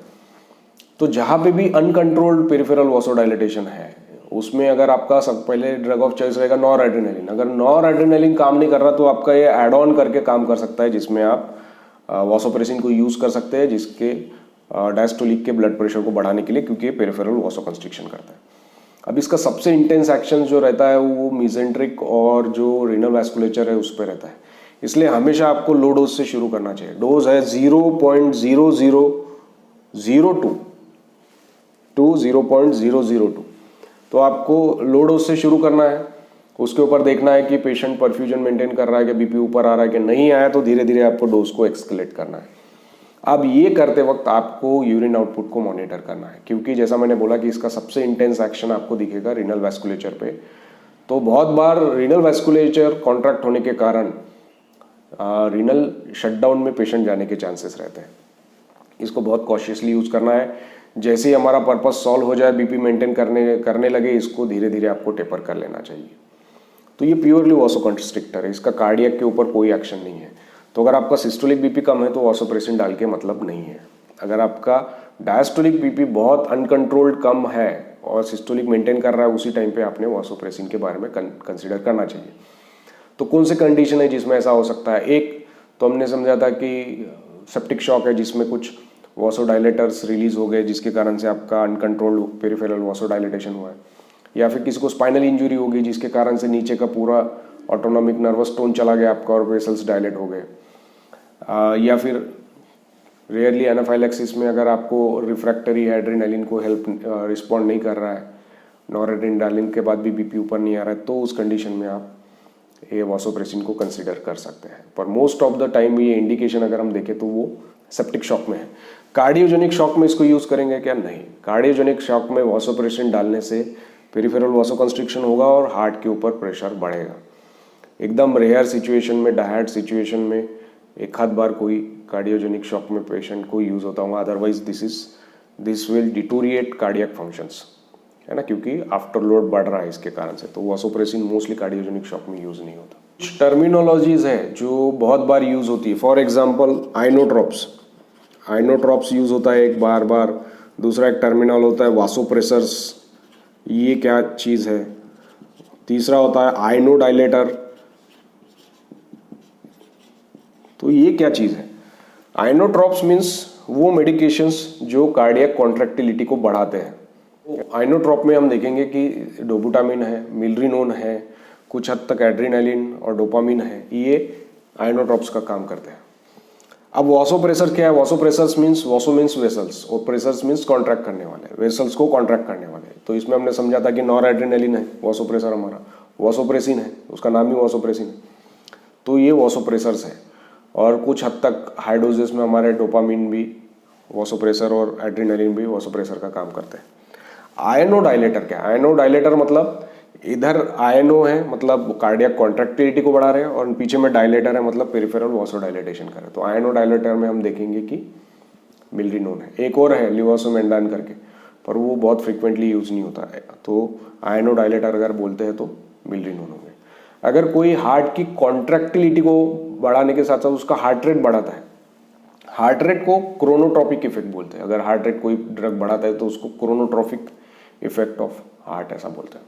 तो जहाँ पे भी अनकंट्रोल्ड पेरिफेरल वासोडाइलेटेशन है उसमें अगर आपका सब पहले ड्रग ऑफ चॉइस रहेगा नॉर एड्रेनालिन। अगर नॉर एड्रेनालिन काम नहीं कर रहा तो आपका ये एड ऑन करके काम कर सकता है, जिसमें आप वासोप्रेसिन को यूज़ कर सकते हैं, जिसके डायस्टोलिक के ब्लड प्रेशर को बढ़ाने के लिए, क्योंकि ये पेरिफेरल वासोकंस्ट्रिक्शन करता है। अब इसका सबसे इंटेंस एक्शन जो रहता है वो मेसेंट्रिक और जो रीनल वैस्कुलेचर है उस पर रहता है। इसलिए हमेशा आपको लो डोज से शुरू करना चाहिए। डोज है 0.0002 टू 0.002। तो आपको लो डोज से शुरू करना है। उसके ऊपर देखना है कि पेशेंट परफ्यूजन मेंटेन कर रहा है, कि बीपी ऊपर आ रहा है कि नहीं आया, तो धीरे धीरे आपको डोज को एक्सकेलेट करना है। अब ये करते वक्त आपको यूरिन आउटपुट को मॉनिटर करना है, क्योंकि जैसा मैंने बोला कि इसका सबसे इंटेंस एक्शन आपको दिखेगा रीनल वैस्कुलेचर पे। तो बहुत बार रीनल वैस्कुलेचर कॉन्ट्रैक्ट होने के कारण रीनल शटडाउन में पेशेंट जाने के चांसेस रहते हैं। इसको बहुत कॉशियसली यूज़ करना है। जैसे ही हमारा पर्पस सॉल्व हो जाए, बीपी मेंटेन करने लगे, इसको धीरे धीरे आपको टेपर कर लेना चाहिए। तो ये प्योरली वासोकंस्ट्रिक्टर है, इसका कार्डियक के ऊपर कोई एक्शन नहीं है। तो अगर आपका सिस्टोलिक बीपी कम है तो वासोप्रेसिन डाल के मतलब नहीं है। अगर आपका डायस्टोलिक बीपी बहुत अनकंट्रोल्ड कम है और सिस्टोलिक मेंटेन कर रहा है, उसी टाइम पे आपने वासोप्रेसिन के बारे में कंसिडर करना चाहिए। तो कौन से कंडीशन है जिसमें ऐसा हो सकता है? एक तो हमने समझा था कि सेप्टिक शॉक है, जिसमें कुछ वासोडाइलेटर्स रिलीज हो गए, जिसके कारण से आपका अनकंट्रोल्ड पेरिफेरल वासोडाइलेटेशन हुआ है। या फिर किसी को स्पाइनल इंजरी होगी, जिसके कारण से नीचे का पूरा ऑटोनॉमिक नर्वस टोन चला गया आपका और वेसल्स डायलेट हो गए। या फिर रेयरली एनाफाइलैक्सिस में अगर आपको रिफ्रैक्टरी एड्रेनालिन को हेल्प रिस्पॉन्ड नहीं कर रहा है, नॉरएड्रेनालिन के बाद भी बीपी ऊपर नहीं आ रहा है, तो उस कंडीशन में आप ये वासोप्रेसिन को कंसिडर कर सकते हैं। पर मोस्ट ऑफ द टाइम ये इंडिकेशन अगर हम देखें तो वो सेप्टिक शॉक में है। कार्डियोजेनिक शॉक में इसको यूज करेंगे क्या? नहीं। कार्डियोजेनिक शॉक में वासोप्रेसिन डालने से पेरिफेरल वासोकंस्ट्रिक्शन होगा और हार्ट के ऊपर प्रेशर बढ़ेगा। एकदम रेयर सिचुएशन में, डायहार्ड सिचुएशन में एक आध बार कोई कार्डियोजेनिक शॉक में पेशेंट को यूज होता होगा, otherwise this will deteriorate cardiac functions, है ना, क्योंकि आफ्टर लोड बढ़ रहा है इसके कारण से। तो वासोप्रेसिन मोस्टली कार्डियोजेनिक शॉक में यूज नहीं होता। कुछ टर्मिनोलॉजीज है जो बहुत बार यूज होती है। फॉर एग्जाम्पल आइनोट्रॉप्स यूज होता है एक बार। दूसरा एक टर्मिनल होता है वासोप्रेसर्स, ये क्या चीज है। तीसरा होता है आइनोडाइलेटर, तो ये क्या चीज है? आइनोट्रॉप्स मीन्स वो मेडिकेशंस जो कार्डियक कॉन्ट्रैक्टिलिटी को बढ़ाते हैं। आइनोट्रॉप में हम देखेंगे कि डोबुटामिन है, मिलरिनोन है, कुछ हद तक एड्रेनालिन और डोपामिन है, ये आइनोट्रॉप्स का काम करते हैं। अब वासोप्रेसर क्या है? वासोप्रेसर्स मीन्स, वासो मीन्स वेसल्स और प्रेसर्स मीन्स कॉन्ट्रैक्ट करने वाले, वेसल्स को कॉन्ट्रैक्ट करने वाले। तो इसमें हमने समझा था कि नॉर एड्रेनालिन है वासोप्रेसर हमारा, वासोप्रेसिन है, उसका नाम ही वासोप्रेसिन है। तो ये वासोप्रेसर्स है। और कुछ हद तक हाई डोजेस में हमारे डोपामिन भी वासोप्रेसर और एड्रेनालिन भी वासोप्रेसर का काम करते हैं। आयनोडाइलेटर क्या है? आयनोडाइलेटर मतलब इधर आयनो है, मतलब कार्डियक कॉन्ट्रैक्टिलिटी को बढ़ा रहे हैं, और पीछे में डायलेटर है, मतलब पेरिफेरल वासोडाइलेटेशन कर रहे हैं। तो आयनोडाइलेटर में हम देखेंगे कि मिलरिनोन है। एक और है लिवासोमेंडान करके, पर वो बहुत फ्रिक्वेंटली यूज नहीं होता है। तो आयनोडाइलेटर अगर बोलते हैं तो मिलरिनोन होंगे। अगर कोई हार्ट की कॉन्ट्रैक्टिलिटी को बढ़ाने के साथ साथ उसका हार्ट रेट बढ़ाता है, हार्ट रेट को क्रोनोट्रॉपिक इफेक्ट बोलते हैं। अगर हार्ट रेट कोई ड्रग बढ़ाता है तो उसको क्रोनोट्रॉपिक इफेक्ट ऑफ हार्ट ऐसा बोलते हैं।